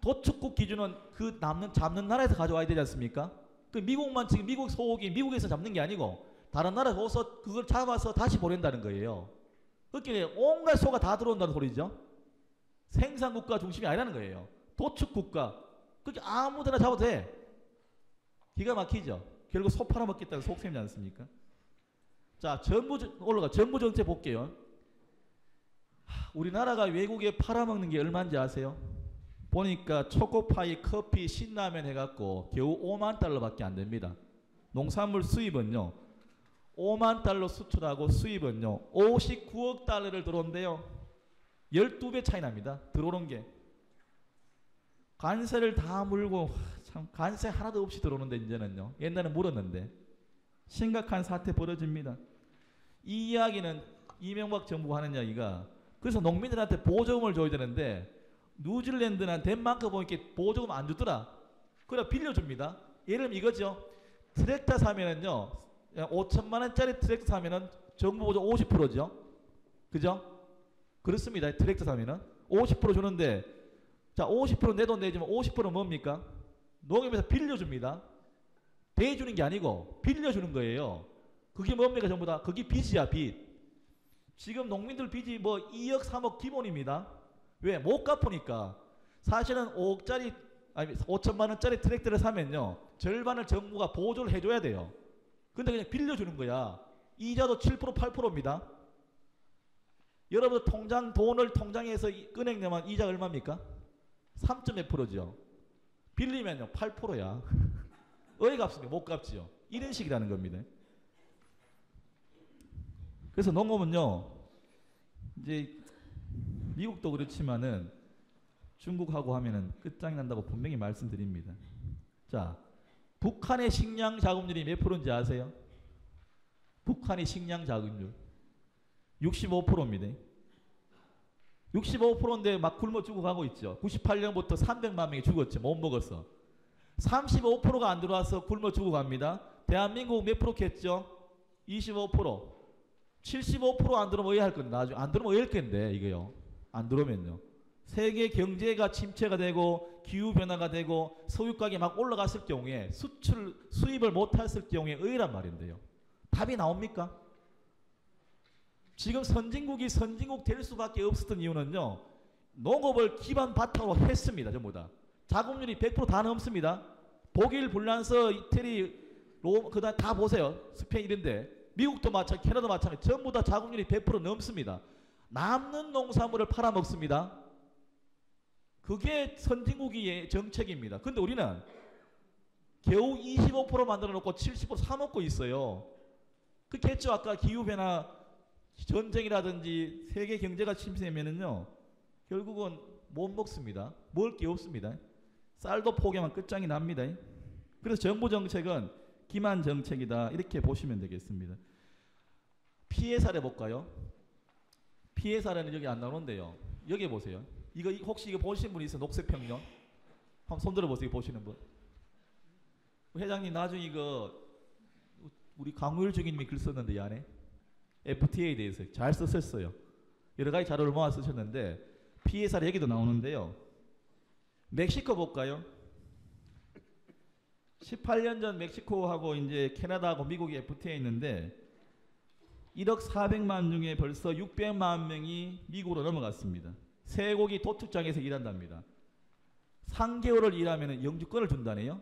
도축국 기준은 그 잡는 나라에서 가져와야 되지 않습니까? 그 미국만 지금 미국 소고기 미국에서 잡는 게 아니고 다른 나라에서 오서 그걸 잡아서 다시 보낸다는 거예요. 그렇게 온갖 소가 다 들어온다는 소리죠. 생산국가 중심이 아니라는 거예요. 도축국가. 그렇게 아무데나 잡아도 돼. 기가 막히죠. 결국 소 팔아먹겠다는 속셈이지 않습니까? 자, 정부 정책 볼게요. 우리나라가 외국에 팔아먹는 게 얼마인지 아세요? 보니까 초코파이, 커피, 신라면 해갖고 겨우 5만 달러밖에 안 됩니다. 농산물 수입은요. 5만 달러 수출하고 수입은요. 59억 달러를 들어온대요. 12배 차이 납니다. 들어오는 게. 관세를 다 물고 참 관세 하나도 없이 들어오는데 이제는요. 옛날에 물었는데. 심각한 사태 벌어집니다. 이 이야기는 이명박 정부가 하는 이야기가 그래서 농민들한테 보조금을 줘야 되는데 뉴질랜드나 덴마크 보니까 보조금 안 주더라. 그래 빌려줍니다. 예를 들면 이거죠. 트랙터 사면은요. 5천만 원짜리 트랙터 사면은 정부 보조 50%죠. 그죠? 그렇습니다. 트랙터 사면은 50% 주는데 자 50% 내 돈 내지만 50%는 뭡니까? 농협에서 빌려줍니다. 대주는 게 아니고 빌려주는 거예요. 그게 뭡니까 전부 다? 그게 빚이야 빚. 지금 농민들 빚이 뭐 2억 3억 기본입니다. 왜? 못 갚으니까. 사실은 5억짜리 아니 5천만 원짜리 트랙터를 사면요. 절반을 정부가 보조를 해줘야 돼요. 근데 그냥 빌려주는 거야. 이자도 7% 8%입니다. 여러분 돈을 통장에서 꺼내면 이자 얼마입니까? 3.몇%죠. 빌리면요 8%야. 어이가 없으니까 못 갚지요. 이런 식이라는 겁니다. 그래서 농업은요. 이제 미국도 그렇지만은 중국하고 하면은 끝장난다고 분명히 말씀드립니다. 자, 북한의 식량 자급률이 몇 프로인지 아세요? 북한의 식량 자급률 65%입니다. 65%인데 막 굶어 죽어가고 있죠. 98년부터 300만 명이 죽었죠. 못 먹었어. 35%가 안 들어와서 굶어 죽어갑니다. 대한민국 몇 프로 겠죠? 25%. 75% 안 들어오면 어떻게 할 건데? 나중에 안 들어오면 어떻게 할 건데 이거요. 안 들어오면요. 세계 경제가 침체가 되고 기후 변화가 되고 석유 가격이 막 올라갔을 경우에 수입을 못했을 경우에 의란 말인데요. 답이 나옵니까? 지금 선진국이 선진국 될 수밖에 없었던 이유는요. 농업을 기반 바탕으로 했습니다. 전부 다. 자급률이 100% 다 넘습니다. 독일, 불란서, 이태리, 그다음 다 보세요. 스페인 이런데 미국도 마찬가지, 캐나다 마찬가지, 전부 다 자국률이 100% 넘습니다. 남는 농산물을 팔아먹습니다. 그게 선진국의 정책입니다. 근데 우리는 겨우 25% 만들어 놓고 70% 사먹고 있어요. 그겠죠. 아까 기후변화, 전쟁이라든지 세계 경제가 침체되면은요, 결국은 못 먹습니다. 먹을 게 없습니다. 쌀도 포기하면 끝장이 납니다. 그래서 정부 정책은 기만 정책이다. 이렇게 보시면 되겠습니다. 피해 사례 볼까요? 피해 사례는 여기 안 나오는데요. 여기 보세요. 이거 혹시 이거 보신 분 있어요? 녹색평년? 한번 손 들어보세요. 보시는 분. 회장님 나중에 이거 우리 강우일 주기님이 글 썼는데 이 안에 FTA에 대해서 잘 썼었어요. 여러 가지 자료를 모아 쓰셨는데 피해 사례 여기도 나오는데요. 멕시코 볼까요? 18년 전 멕시코하고 이제 캐나다하고 미국이 FTA 있는데 1억 400만 중에 벌써 600만 명이 미국으로 넘어갔습니다. 쇠고기 도축장에서 일한답니다. 3개월을 일하면 영주권을 준다네요.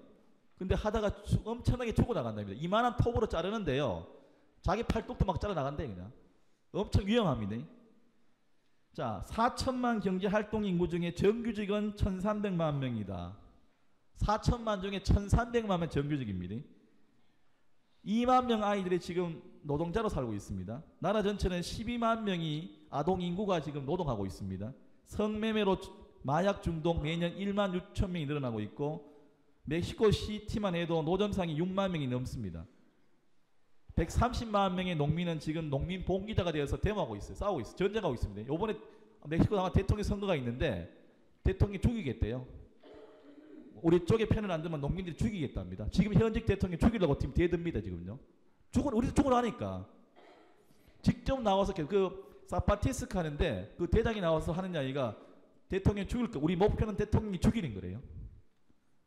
근데 하다가 엄청나게 죽어나간답니다. 이만한 톱으로 자르는데요. 자기 팔뚝도 막 잘라나간대 그냥. 엄청 위험합니다. 자, 4천만 경제활동 인구 중에 정규직은 1,300만 명이다. 4천만 중에 1,300만 명 정규직입니다. 2만 명 아이들이 지금 노동자로 살고 있습니다. 나라 전체는 12만 명이 아동 인구가 지금 노동하고 있습니다. 성매매로 마약 중독 매년 1만 6천 명이 늘어나고 있고 멕시코 시티만 해도 노점상이 6만 명이 넘습니다. 130만 명의 농민은 지금 농민 봉기자가 되어서 데모하고 있어요. 싸우고 있어요. 전쟁하고 있습니다. 이번에 멕시코 아마 대통령 선거가 있는데 대통령이 죽이겠대요. 우리 쪽에 편을 안 들면 농민들이 죽이겠답니다. 지금 현직 대통령 죽이려고 지금 대듭니다. 지금요. 우리도 죽으라니까. 직접 나와서 그 사파티스크 하는데 그 대장이 나와서 하는 이야기가 대통령 죽일 거. 우리 목표는 대통령이 죽이는 거래요.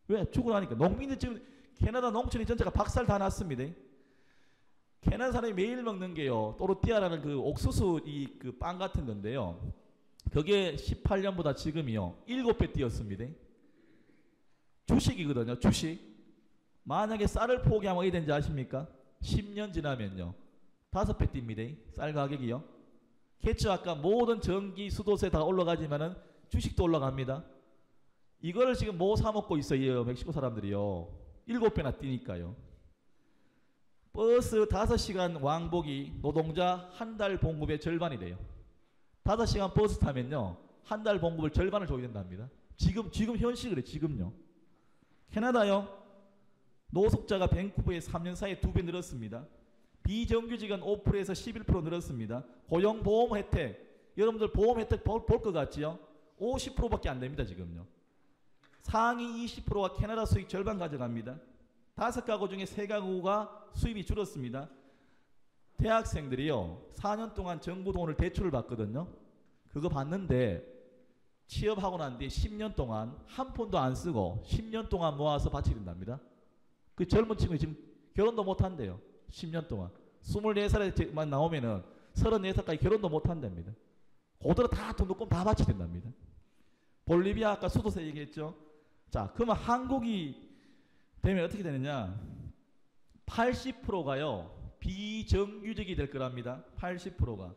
왜? 죽으라니까. 농민들 지금 캐나다 농촌이 전체가 박살 다 났습니다. 캐나다 사람이 매일 먹는 게요. 또르띠아라는 그 옥수수 그 빵 같은 건데요. 그게 18년보다 지금이요. 7배 뛰었습니다. 주식이거든요. 주식. 만약에 쌀을 포기하면 어떻게 되는지 아십니까? 10년 지나면요. 5배 뜁니다. 쌀 가격이요. 겠죠. 아까 모든 전기, 수도세 다 올라가지만은 주식도 올라갑니다. 이거를 지금 뭐 사먹고 있어요. 멕시코 사람들이요. 7배나 뛰니까요. 버스 5시간 왕복이 노동자 한 달 봉급의 절반이 돼요. 5시간 버스 타면요. 한 달 봉급을 절반을 줘야 된답니다. 지금 현실 그래. 지금요. 캐나다요. 노숙자가 밴쿠버에 3년 사이에 2배 늘었습니다. 비정규직은 5%에서 11% 늘었습니다. 고용보험 혜택. 여러분들 보험 혜택 볼 것 같지요? 50%밖에 안 됩니다. 지금요. 상위 20%가 캐나다 수익 절반 가져갑니다. 5가구 중에 3가구가 수입이 줄었습니다. 대학생들이요. 4년 동안 정부 돈을 대출을 받거든요. 그거 받는데 취업하고 난 뒤에 10년 동안 한 푼도 안 쓰고 10년 동안 모아서 바치게 된답니다. 그 젊은 친구 지금 결혼도 못 한대요. 10년 동안. 24살에만 나오면은 34살까지 결혼도 못 한답니다. 그대로 다 돈 넣고 다 바치게 된답니다. 볼리비아 아까 수도세 얘기했죠. 자, 그러면 한국이 되면 어떻게 되느냐? 80%가요. 비정규직이 될 거랍니다. 80%가.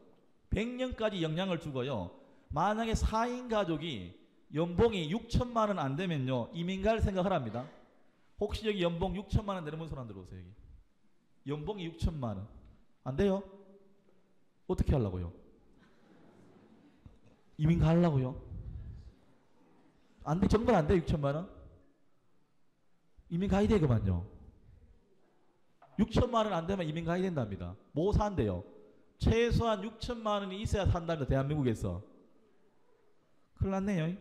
100년까지 영향을 주고요. 만약에 4인 가족이 연봉이 6천만 원 안 되면요. 이민 갈 생각을 합니다. 혹시 여기 연봉 6천만 원 내는 분 손 안 들어오세요. 여기. 연봉이 6천만 원. 안 돼요? 어떻게 하려고요? 이민 가려고요? 안 돼. 정말 안 돼. 6천만 원? 이민 가야 되구만요. 6천만 원 안 되면 이민 가야 된답니다. 뭐 산대요? 최소한 6천만 원이 있어야 산답니다. 대한민국에서. 큰일 났네요.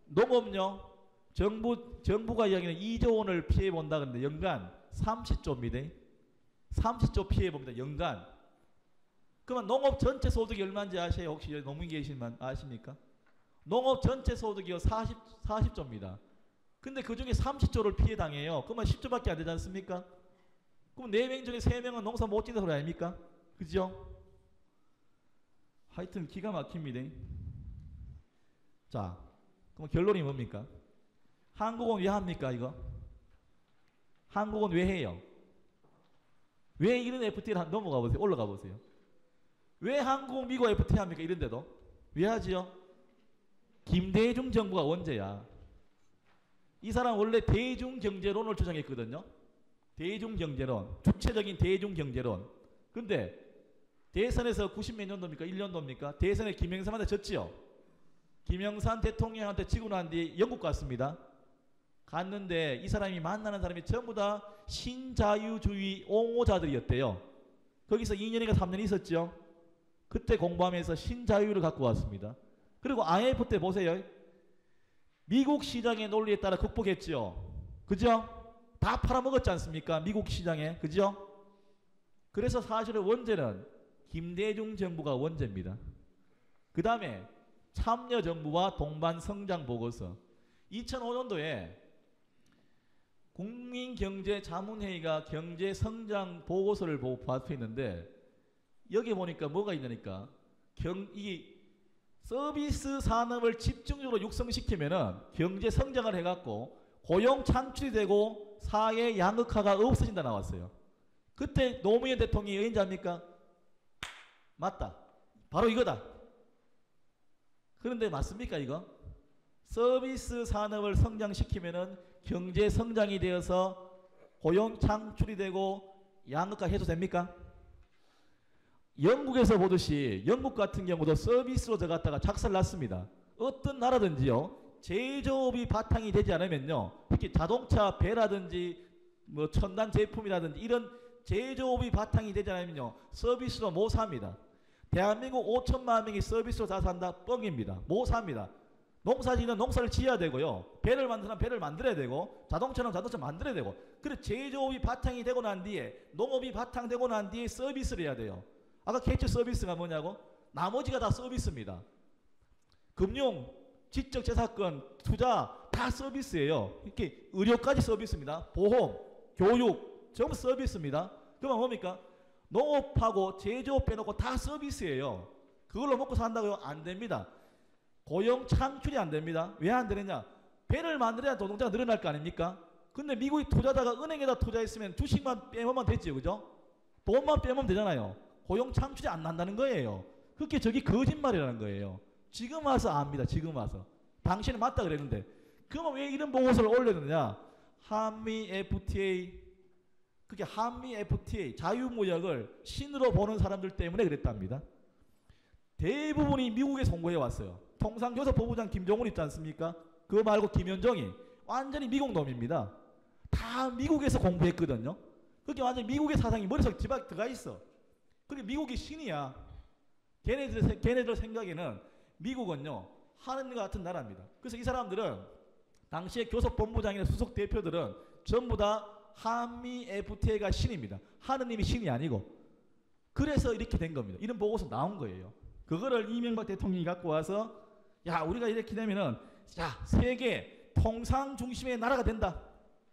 농업요. 정부가 이야기는 2조 원을 피해본다 그러는데 연간 30조입니다. 30조 피해봅니다. 연간. 그러면 농업 전체 소득이 얼마인지 아세요? 혹시 농민 계시면 아십니까? 농업 전체 소득이요. 40조입니다. 근데 그 중에 30조를 피해당해요. 그러면 10조밖에 안 되지 않습니까? 그럼 4명 중에 3명은 농사 못 짓는 소리 아닙니까? 그죠? 하여튼 기가 막힙니다. 자, 그럼 결론이 뭡니까? 한국은 왜 합니까, 이거? 한국은 왜 해요? 왜 이런 FTA를 넘어가 보세요. 올라가 보세요. 왜 한국, 미국 FTA 합니까? 이런데도. 왜 하지요? 김대중 정부가 원죄야. 이 사람 원래 대중경제론을 주장했거든요. 대중경제론. 주체적인 대중경제론. 근데 대선에서 90몇 년도입니까? 1년도입니까? 대선에 김영삼한테 졌지요. 김영삼 대통령한테 지고 난 뒤에 영국 갔습니다. 갔는데 이 사람이 만나는 사람이 전부 다 신자유주의 옹호자들이었대요. 거기서 2년인가 3년 있었죠. 그때 공부하면서 신자유를 갖고 왔습니다. 그리고 IMF 때 보세요. 미국 시장의 논리에 따라 극복했죠. 그죠? 다 팔아먹었지 않습니까? 미국 시장에. 그죠? 그래서 사실은 원죄는 김대중 정부가 원죄입니다. 그 다음에 참여정부와 동반성장보고서. 2005년도에 국민경제자문회의가 경제성장보고서를 보고 발표했는데 여기 보니까 뭐가 있냐니까 이 서비스 산업을 집중적으로 육성시키면은 경제 성장을 해갖고 고용 창출이 되고 사회 양극화가 없어진다 나왔어요. 그때 노무현 대통령이 어인지 압니까? 맞다. 바로 이거다. 그런데 맞습니까 이거? 서비스 산업을 성장시키면은 경제 성장이 되어서 고용 창출이 되고 양극화 해소됩니까? 영국에서 보듯이 영국 같은 경우도 서비스로 들어갔다가 작살났습니다. 어떤 나라든지요. 제조업이 바탕이 되지 않으면요. 특히 자동차 배라든지 뭐 첨단 제품이라든지 이런 제조업이 바탕이 되지 않으면요. 서비스로 못 삽니다. 대한민국 5천만 명이 서비스로 다 산다? 뻥입니다. 못 삽니다. 농사지는 농사를 지어야 되고요. 배를 만드는 배를 만들어야 되고 자동차는 자동차 만들어야 되고 그래 제조업이 바탕이 되고 난 뒤에 농업이 바탕되고 난 뒤에 서비스를 해야 돼요. 아까 캐치 서비스가 뭐냐고? 나머지가 다 서비스입니다. 금융, 지적재산권, 투자 다 서비스예요. 이렇게 의료까지 서비스입니다. 보험, 교육 전부 서비스입니다. 그러면 뭡니까? 농업하고 제조업 빼놓고 다 서비스예요. 그걸로 먹고 산다고요? 안 됩니다. 고용 창출이 안 됩니다. 왜 안 되느냐? 배를 만들어야 노동자가 늘어날 거 아닙니까? 근데 미국이 투자자가 은행에다 투자했으면 주식만 빼먹으면 됐죠. 그죠? 돈만 빼먹으면 되잖아요. 고용 창출이 안 난다는 거예요. 그렇게 저기 거짓말이라는 거예요. 지금 와서 압니다. 지금 와서. 당신은 맞다 그랬는데. 그러면 왜 이런 보고서를 올렸느냐? 한미 FTA, 그게 한미 FTA 자유무역을 신으로 보는 사람들 때문에 그랬답니다. 대부분이 미국에 송고해 왔어요. 통상교섭본부장 김종훈 있지 않습니까? 그거 말고 김현정이 완전히 미국 놈입니다. 다 미국에서 공부했거든요. 그게 완전히 미국의 사상이 머릿속에 뒤바닥 들어가 있어. 그게 미국이 신이야. 걔네들 생각에는 미국은요 하느님과 같은 나라입니다. 그래서 이 사람들은 당시에 교섭본부장이나 수석 대표들은 전부 다 한미 FTA가 신입니다. 하느님이 신이 아니고. 그래서 이렇게 된 겁니다. 이런 보고서 나온 거예요. 그거를 이명박 대통령이 갖고 와서 야 우리가 이렇게 되면은 야 세계 통상 중심의 나라가 된다.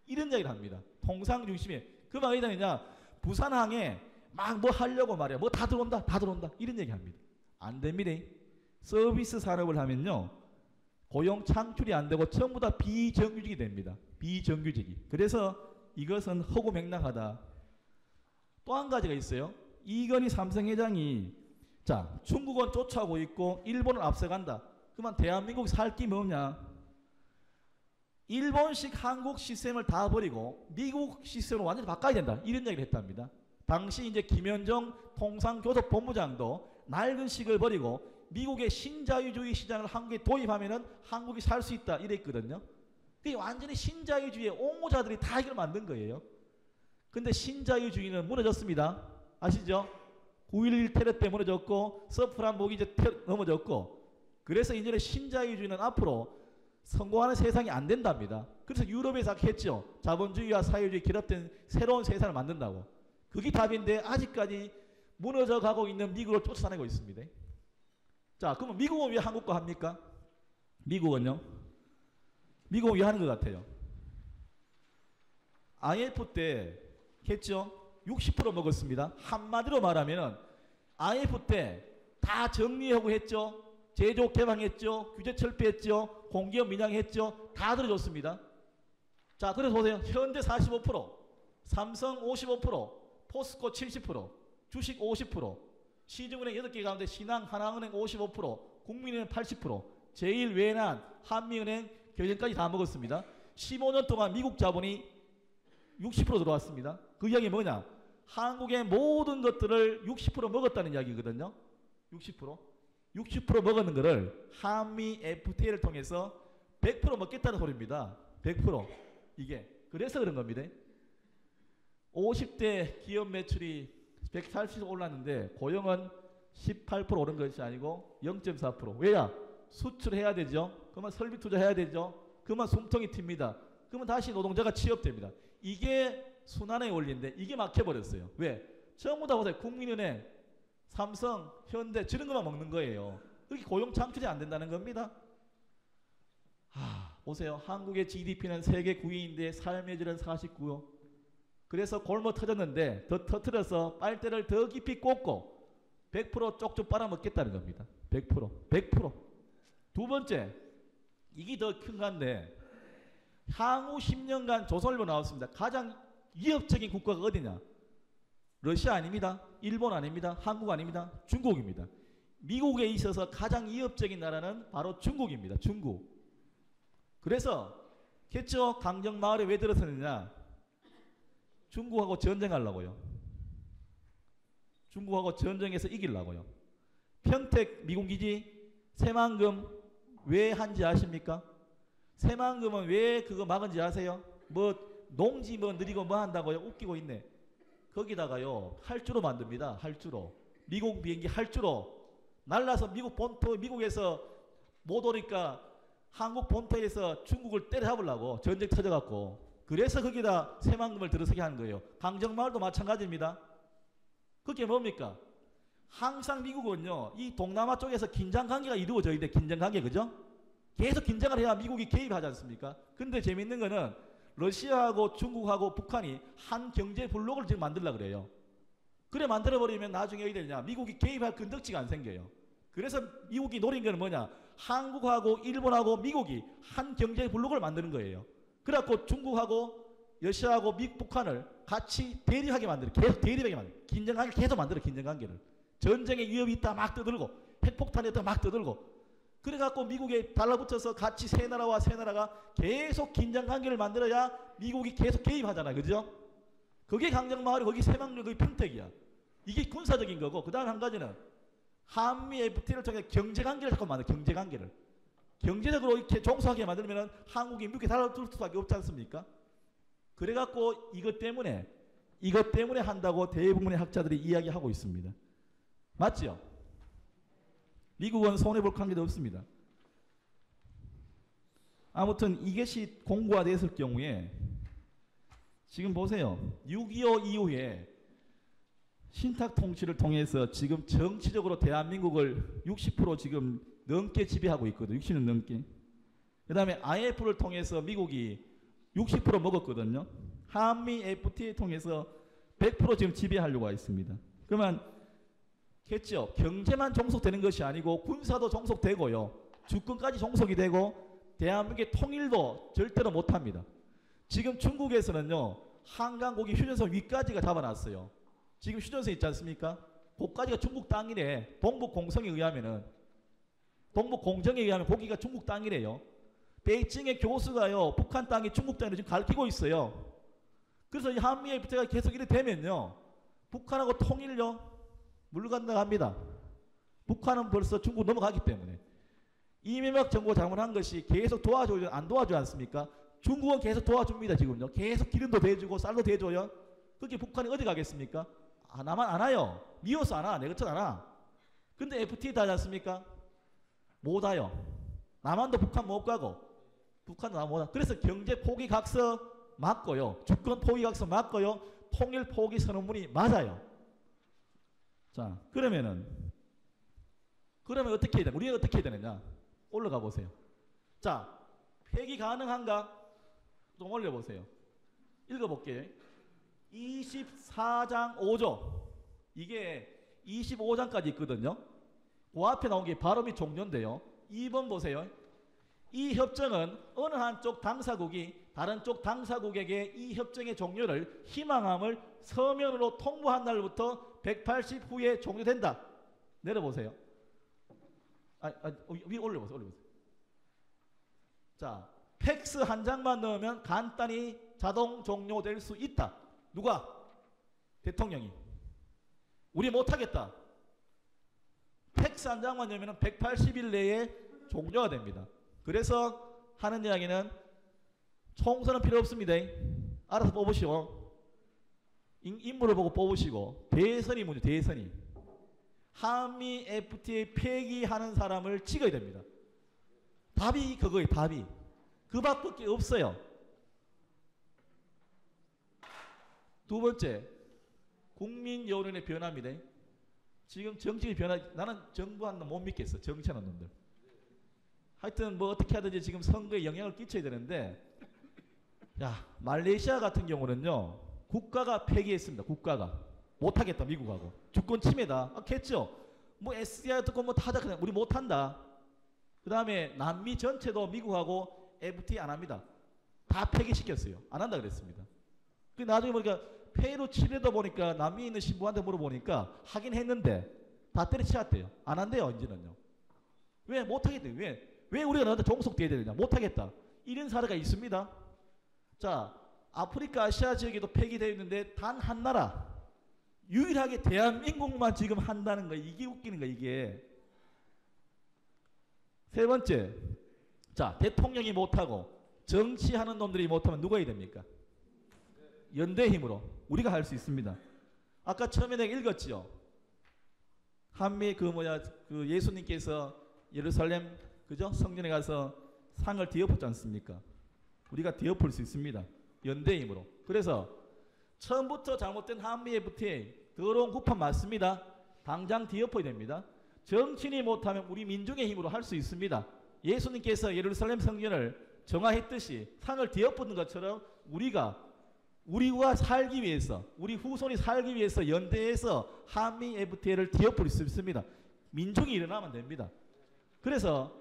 이런 이야기를 합니다. 통상 중심의. 그 말이 뭐냐? 부산항에 막 뭐 하려고 말이야. 뭐 다 들어온다. 다 들어온다. 이런 얘기 합니다. 안 됩니다. 서비스 산업을 하면요. 고용 창출이 안 되고 전부 다 비정규직이 됩니다. 비정규직이. 그래서 이것은 허구맹랑하다. 또 한 가지가 있어요. 이건희 삼성회장이 자 중국은 쫓아오고 있고 일본은 앞서간다. 그러면 대한민국 살 게 뭐냐? 일본식 한국 시스템을 다 버리고 미국 시스템으로 완전히 바꿔야 된다. 이런 얘기를 했답니다. 당시 이제 김현정 통상교섭본부장도 낡은 식을 버리고 미국의 신자유주의 시장을 한국에 도입하면은 한국이 살 수 있다 이랬거든요. 그게 완전히 신자유주의의 옹호자들이 다 이걸 만든 거예요. 근데 신자유주의는 무너졌습니다. 아시죠? 9.11 테러 때 무너졌고 서프란 모기제 넘어졌고 그래서 이제 신자유주의는 앞으로 성공하는 세상이 안 된답니다. 그래서 유럽에서 했죠. 자본주의와 사회주의 결합된 새로운 세상을 만든다고. 그게 답인데 아직까지 무너져 가고 있는 미국을 쫓아내고 있습니다. 자, 그러면 미국은 왜 한국과 합니까? 미국은요? 미국은 왜 하는 것 같아요? IMF 때 했죠? 60% 먹었습니다. 한마디로 말하면 IMF 때 다 정리하고 했죠? 제조 개방했죠? 규제 철폐했죠? 공기업 민영했죠? 다 들어줬습니다. 자, 그래서 보세요. 현대 45%, 삼성 55%, 포스코 70%, 주식 50%, 시중은행 8개 가운데 신한, 하나은행 55%, 국민은행 80%, 제일외환, 한미은행, 경영까지 다 먹었습니다. 15년 동안 미국 자본이 60% 들어왔습니다. 그 이야기 뭐냐? 한국의 모든 것들을 60% 먹었다는 이야기거든요. 60% 먹었는 거를 한미 FTA를 통해서 100% 먹겠다는 소리입니다. 100%. 이게 그래서 그런 겁니다. 50대 기업 매출이 180% 올랐는데 고용은 18% 오른 것이 아니고 0.4%. 왜야? 수출해야 되죠. 그러면 설비 투자해야 되죠. 그러면 숨통이 튑니다. 그러면 다시 노동자가 취업됩니다. 이게 순환의 원리인데 이게 막혀버렸어요. 왜? 전부 다 보세요. 국민은행, 삼성, 현대 저런 것만 먹는 거예요. 그렇게 고용 창출이 안 된다는 겁니다. 보세요. 한국의 GDP는 세계 9위인데 삶의 질은 49요. 그래서 골목 터졌는데 더 터트려서 빨대를 더 깊이 꽂고 100% 쪽쪽 빨아먹겠다는 겁니다. 100%. 두 번째, 이게 더 큰 건데 향후 10년간 조선일보 나왔습니다. 가장 위협적인 국가가 어디냐? 러시아 아닙니다. 일본 아닙니다. 한국 아닙니다. 중국입니다. 미국에 있어서 가장 위협적인 나라는 바로 중국입니다. 중국. 그래서 겠죠? 강정마을에 왜 들어섰느냐? 중국하고 전쟁하려고요. 중국하고 전쟁에서 이기려고요. 평택 미군기지 새만금 왜 한지 아십니까? 새만금은 왜 그거 막은지 아세요? 뭐 농지 뭐 느리고 뭐 한다고요? 웃기고 있네. 거기다가요 활주로 만듭니다. 활주로. 미국 비행기 활주로 날라서 미국 본토 미국에서 못 오니까 한국 본토에서 중국을 때려잡으려고 전쟁 터져갖고 그래서 거기다 새만금을 들어서게 하는 거예요. 강정마을도 마찬가지입니다. 그게 뭡니까? 항상 미국은요 이 동남아 쪽에서 긴장관계가 이루어져 있는데 긴장관계 그죠? 계속 긴장을 해야 미국이 개입하지 않습니까? 근데 재밌는 거는 러시아하고 중국하고 북한이 한 경제 블록을 지금 만들려고 그래요. 그래 만들어버리면 나중에 어떻게 되냐? 미국이 개입할 건덕지가 안 생겨요. 그래서 미국이 노린 거는 뭐냐? 한국하고 일본하고 미국이 한 경제 블록을 만드는 거예요. 그래갖고 중국하고 러시아하고 북한을 같이 대립하게 만들어. 계속 대립하게 만들어. 긴장관계를 계속 만들어. 긴장관계를. 전쟁의 위협이 있다 막 떠들고 핵폭탄이 있다 막 떠들고 그래갖고 미국에 달라붙어서 같이 세 나라와 세 나라가 계속 긴장관계를 만들어야 미국이 계속 개입하잖아. 그죠? 그게 강정마을이 거기 새만금 거기 평택이야. 이게 군사적인 거고 그 다음 한 가지는 한미 FTA를 통해 경제관계를 자꾸 만들어. 경제관계를. 경제적으로 이렇게 종속하게 만들면 한국이 미국에 달라붙을 수밖에 없지 않습니까? 그래갖고 이것 때문에 한다고 대부분의 학자들이 이야기하고 있습니다. 맞죠? 미국은 손해볼 관계도 없습니다. 아무튼 이것이 공고화됐을 경우에 지금 보세요. 6.25 이후에 신탁 통치를 통해서 지금 정치적으로 대한민국을 60% 지금 넘게 지배하고 있거든요. 60년 넘게. 그 다음에 IMF를 통해서 미국이 60% 먹었거든요. 한미 FTA 통해서 100% 지금 지배하려고 했습니다. 그러면 겠죠. 경제만 종속되는 것이 아니고 군사도 종속되고요. 주권까지 종속이 되고 대한민국의 통일도 절대로 못합니다. 지금 중국에서는요. 한강 거기 휴전선 위까지가 잡아놨어요. 지금 휴전선 있지 않습니까? 거기까지가 중국 땅이래. 동북공정에 의하면 거기가 중국 땅이래요. 베이징의 교수가요. 북한 땅이 중국 땅이라고 지금 가르치고 있어요. 그래서 이 한미 FTA가 계속 이래 되면요. 북한하고 통일요. 물간다합니다. 북한은 벌써 중국 넘어가기 때문에. 이명박 정부가 잘못한 것이 계속 도와줘요. 안 도와주지 않습니까? 중국은 계속 도와줍니다. 지금요. 계속 기름도 대주고 쌀도 대줘요. 그렇게 북한이 어디 가겠습니까? 나만 안 와요. 미워서 안 와. 내 것처럼 안 와. 근데 FTA 다 하지 않습니까? 못 와요. 남한도 북한 못 가고 북한도 나 못 와. 그래서 경제 포기 각서 맞고요. 주권 포기 각서 맞고요. 통일 포기 선언문이 맞아요. 자, 그러면 어떻게 해야 되나? 우리가 어떻게 해야 되느냐? 올라가 보세요. 자, 폐기 가능한가? 좀 올려보세요. 읽어볼게요. 24장 5조. 이게 25장까지 있거든요. 그 앞에 나온 게 발음이 종료인데요. 2번 보세요. 이 협정은 어느 한쪽 당사국이 다른 쪽 당사국에게 이 협정의 종료를 희망함을 서면으로 통보한 날부터 180 후에 종료된다. 내려보세요. 위 올려보세요. 자, 팩스 한 장만 넣으면 간단히 자동 종료될 수 있다. 누가? 대통령이. 우리 못하겠다. 팩스 한 장만 넣으면 180일 내에 종료가 됩니다. 그래서 하는 이야기는 총선은 필요 없습니다. 알아서 뽑으시오. 인물을 보고 뽑으시고 대선이 문제. 대선이. 한미 FTA 폐기하는 사람을 찍어야 됩니다. 답이 그거예요. 답이. 그 밖에 없어요. 두 번째, 국민 여론의 변화입니다. 지금 정치의 변화, 나는 정부하는 못 믿겠어. 정치하는 놈들. 하여튼 뭐 어떻게 하든지 지금 선거에 영향을 끼쳐야 되는데, 야, 말레이시아 같은 경우는요, 국가가 폐기했습니다. 국가가. 못하겠다. 미국하고. 주권 침해다. 겠죠. 뭐 SDI 듣고 뭐 타자 그냥 우리 못한다. 그 다음에 남미 전체도 미국하고 FTA 안 합니다. 다 폐기시켰어요. 안 한다 그랬습니다. 그 나중에 보니까 페루 칠레도 보니까 남미에 있는 신부한테 물어보니까 하긴 했는데 다 때려치웠대요. 안 한대요. 이제는요. 왜? 못하겠대요. 왜 우리가 너한테 종속돼야 되느냐. 못하겠다. 이런 사례가 있습니다. 자, 아프리카 아시아 지역에도 폐기되어 있는데 단 한 나라 유일하게 대한민국만 지금 한다는 거예요. 이게 웃기는 거예요. 이게. 세 번째, 자, 대통령이 못하고 정치하는 놈들이 못하면 누가 해야 됩니까? 연대 힘으로 우리가 할 수 있습니다. 아까 처음에 내가 읽었지요. 한미 그 예수님께서 예루살렘 그죠? 성전에 가서 상을 뒤엎었지 않습니까? 우리가 뒤엎을 수 있습니다. 연대 힘으로. 그래서 처음부터 잘못된 한미 FTA 더러운 구판 맞습니다. 당장 뒤엎어야 됩니다. 정치인이 못하면 우리 민중의 힘으로 할 수 있습니다. 예수님께서 예루살렘 성전을 정화했듯이 상을 뒤엎는 것처럼 우리가 살기 위해서 우리 후손이 살기 위해서 연대해서 한미 FTA를 뒤엎을 수 있습니다. 민중이 일어나면 됩니다. 그래서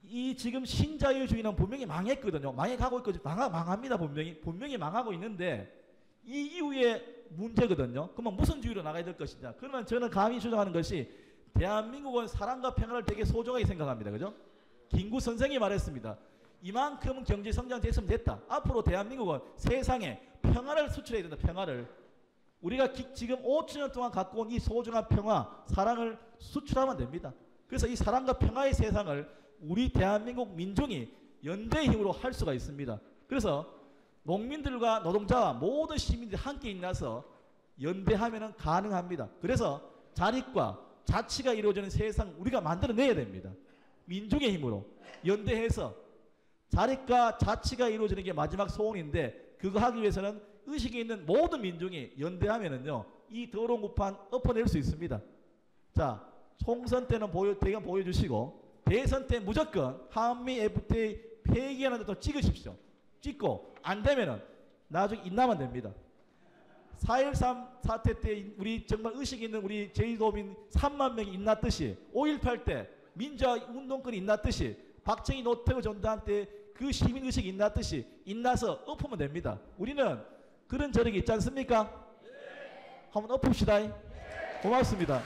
이 지금 신자유주의는 분명히 망했거든요. 망해가고 있거든요. 망합니다. 분명히 망하고 있는데 이 이후에 문제거든요. 그러면 무슨 주의로 나가야 될 것이냐. 그러면 저는 감히 주장하는 것이 대한민국은 사랑과 평화를 되게 소중하게 생각합니다. 그죠? 김구 선생이 말했습니다. 이만큼 경제 성장 됐으면 됐다. 앞으로 대한민국은 세상에 평화를 수출해야 된다. 평화를. 우리가 지금 5천년 동안 갖고 온 이 소중한 평화, 사랑을 수출하면 됩니다. 그래서 이 사랑과 평화의 세상을 우리 대한민국 민중이 연대의 힘으로 할 수가 있습니다. 그래서 농민들과 노동자와 모든 시민들이 함께 일어나서 연대하면 가능합니다. 그래서 자립과 자치가 이루어지는 세상 우리가 만들어내야 됩니다. 민중의 힘으로 연대해서 자립과 자치가 이루어지는 게 마지막 소원인데 그거 하기 위해서는 의식이 있는 모든 민중이 연대하면은요 이 더러운 구판 엎어낼 수 있습니다. 자, 총선 때는 대강 보여주시고 대선 때 무조건 한미 FTA 폐기하는 데도 찍으십시오. 찍고 안 되면은 나중에 인나면 됩니다. 4.13 사태 때 우리 정말 의식 있는 우리 제주도민 3만 명이 인났듯이 5.18 때 민주화 운동권이 인났듯이 박정희 노태우 전두환 때 그 시민의식이 인났듯이 인나서 엎으면 됩니다. 우리는 그런 저력이 있지 않습니까? 한번 엎읍시다. 고맙습니다.